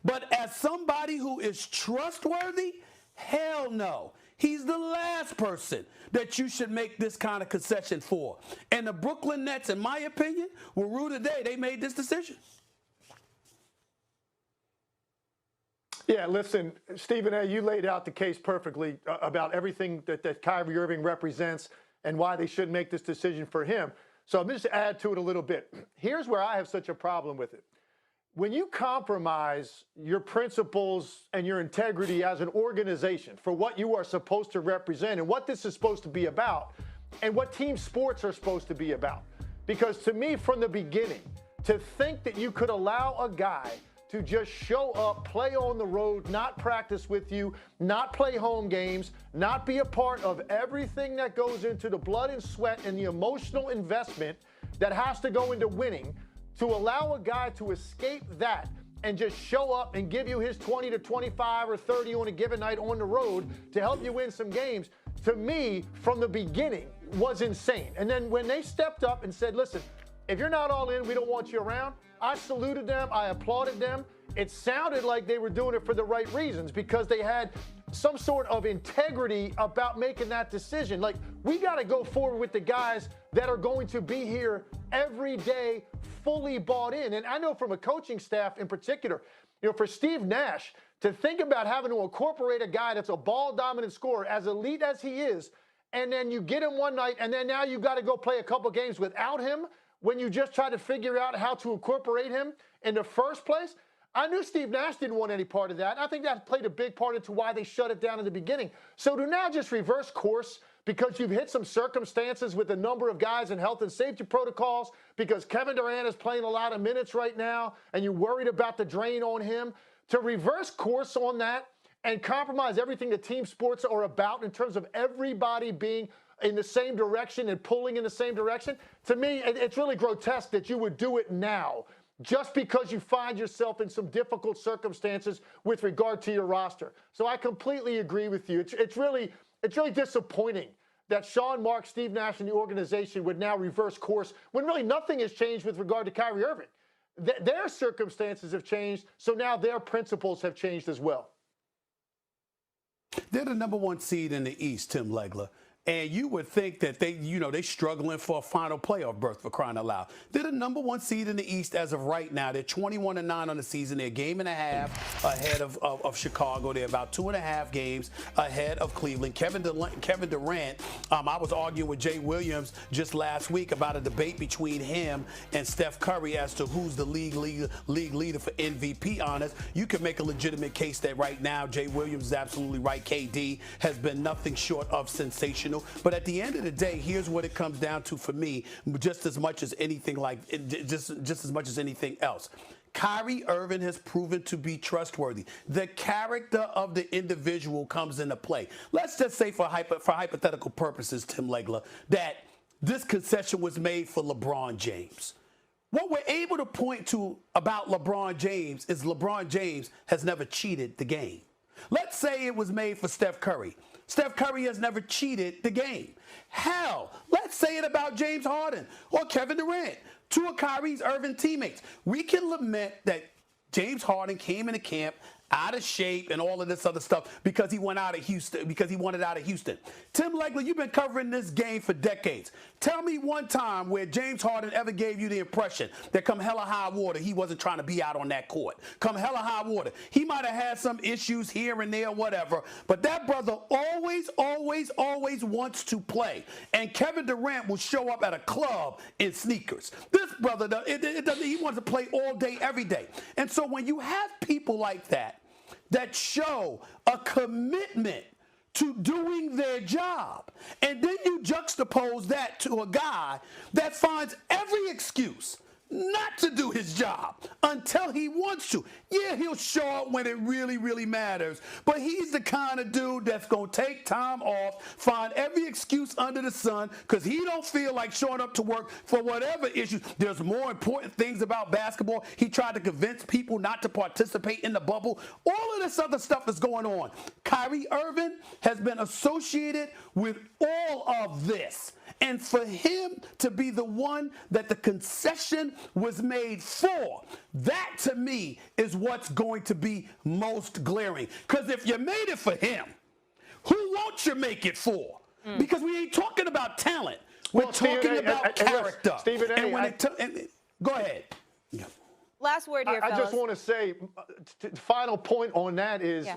But as somebody who is trustworthy, hell no. He's the last person that you should make this kind of concession for. And the Brooklyn Nets, in my opinion, were rude today. They made this decision. Yeah, listen, Stephen A., you laid out the case perfectly about everything that Kyrie Irving represents and why they should make this decision for him. So I'm just to add to it a little bit. Here's where I have such a problem with it. When you compromise your principles and your integrity as an organization for what you are supposed to represent and what this is supposed to be about and what team sports are supposed to be about. Because to me, from the beginning, to think that you could allow a guy to just show up, play on the road, not practice with you, not play home games, not be a part of everything that goes into the blood and sweat and the emotional investment that has to go into winning, to allow a guy to escape that and just show up and give you his 20 to 25 or 30 on a given night on the road to help you win some games, to me, from the beginning, was insane. And then when they stepped up and said, listen, if you're not all in, we don't want you around, I saluted them, I applauded them. It sounded like they were doing it for the right reasons because they had some sort of integrity about making that decision. Like, we got to go forward with the guys that are going to be here every day, fully bought in. And I know from a coaching staff in particular, for Steve Nash, to think about having to incorporate a guy that's a ball-dominant scorer, as elite as he is, and then you get him one night, and then now you got to go play a couple games without him when you just try to figure out how to incorporate him in the first place. I knew Steve Nash didn't want any part of that. I think that played a big part into why they shut it down in the beginning. So to now just reverse course because you've hit some circumstances with a number of guys in health and safety protocols, because Kevin Durant is playing a lot of minutes right now, and you're worried about the drain on him, to reverse course on that and compromise everything that team sports are about in terms of everybody being in the same direction and pulling in the same direction, to me, it's really grotesque that you would do it now just because you find yourself in some difficult circumstances with regard to your roster. So I completely agree with you. It's really disappointing that Sean Marks, Steve Nash, and the organization would now reverse course when really nothing has changed with regard to Kyrie Irving. Their circumstances have changed, so now their principles have changed as well. They're the number one seed in the East, Tim Legler. And you would think that they're struggling for a final playoff berth, for crying out loud. They're the number one seed in the East as of right now. They're 21-9 on the season. They're a game and a half ahead of Chicago. They're about 2.5 games ahead of Cleveland. Kevin Durant, I was arguing with Jay Williams just last week about a debate between him and Steph Curry as to who's the league leader for MVP honors. You could make a legitimate case that right now Jay Williams is absolutely right. KD has been nothing short of sensational. But at the end of the day, here's what it comes down to for me, just as much as anything just as much as anything else. Kyrie Irving has proven to be trustworthy. The character of the individual comes into play. Let's just say for hypothetical purposes, Tim Legler, that this concession was made for LeBron James. What we're able to point to about LeBron James is LeBron James has never cheated the game. Let's say it was made for Steph Curry. Steph Curry has never cheated the game. Hell, let's say it about James Harden or Kevin Durant, two of Kyrie Irving teammates. We can lament that James Harden came into camp out of shape and all of this other stuff because he wanted out of Houston. Tim Legler, you've been covering this game for decades. Tell me one time where James Harden ever gave you the impression that come hella high water, he wasn't trying to be out on that court. Come hella high water. He might have had some issues here and there, whatever, but that brother always wants to play. And Kevin Durant will show up at a club in sneakers. This brother, he wants to play all day, every day. And so when you have people like that show a commitment to doing their job, and then you juxtapose that to a guy that finds every excuse not to do his job until he wants to. Yeah, he'll show up when it really, really matters, but he's the kind of dude that's going to take time off, find every excuse under the sun because he don't feel like showing up to work for whatever issue. There's more important things about basketball. He tried to convince people not to participate in the bubble. All of this other stuff is going on. Kyrie Irving has been associated with all of this. And for him to be the one that the concession was made for, that to me is what's going to be most glaring. Because if you made it for him, who won't you make it for? Because we ain't talking about talent. We're talking about character. Stephen A. Go ahead. Yeah. Last word here, I just want to say, final point on that is,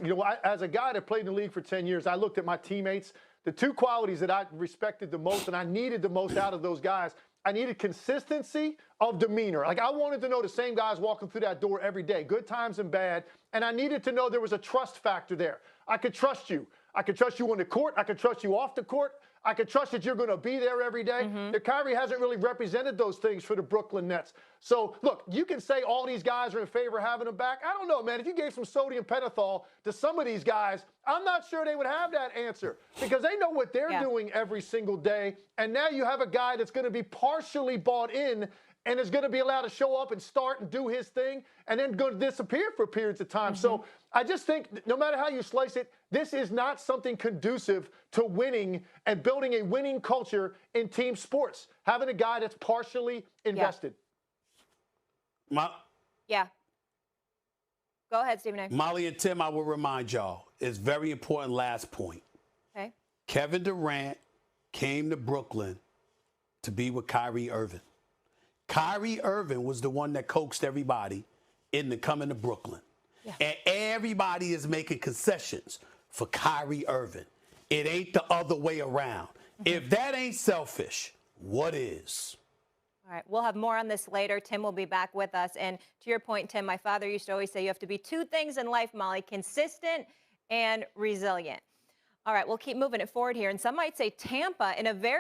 as a guy that played in the league for 10 years, I looked at my teammates. The two qualities that I respected the most and I needed the most out of those guys, I needed consistency of demeanor. Like, I wanted to know the same guys walking through that door every day, good times and bad, and I needed to know there was a trust factor there. I could trust you. I could trust you on the court. I could trust you off the court. I could trust that you're going to be there every day. Kyrie hasn't really represented those things for the Brooklyn Nets. So, look, you can say all these guys are in favor of having him back. I don't know, man. If you gave some sodium pentothal to some of these guys, I'm not sure they would have that answer because they know what they're doing every single day. And now you have a guy that's going to be partially bought in and is going to be allowed to show up and start and do his thing and then going to disappear for periods of time. So I just think no matter how you slice it, this is not something conducive to winning and building a winning culture in team sports, having a guy that's partially invested. Yeah. Go ahead, Stephen A. Molly and Tim, I will remind y'all, it's very important last point. Okay. Kevin Durant came to Brooklyn to be with Kyrie Irving. Kyrie Irving was the one that coaxed everybody into coming to Brooklyn. And everybody is making concessions for Kyrie Irving. It ain't the other way around. If that ain't selfish, what is? All right, we'll have more on this later. Tim will be back with us. And to your point, Tim, my father used to always say you have to be two things in life, Molly, consistent and resilient. All right, we'll keep moving it forward here. And some might say Tampa in a very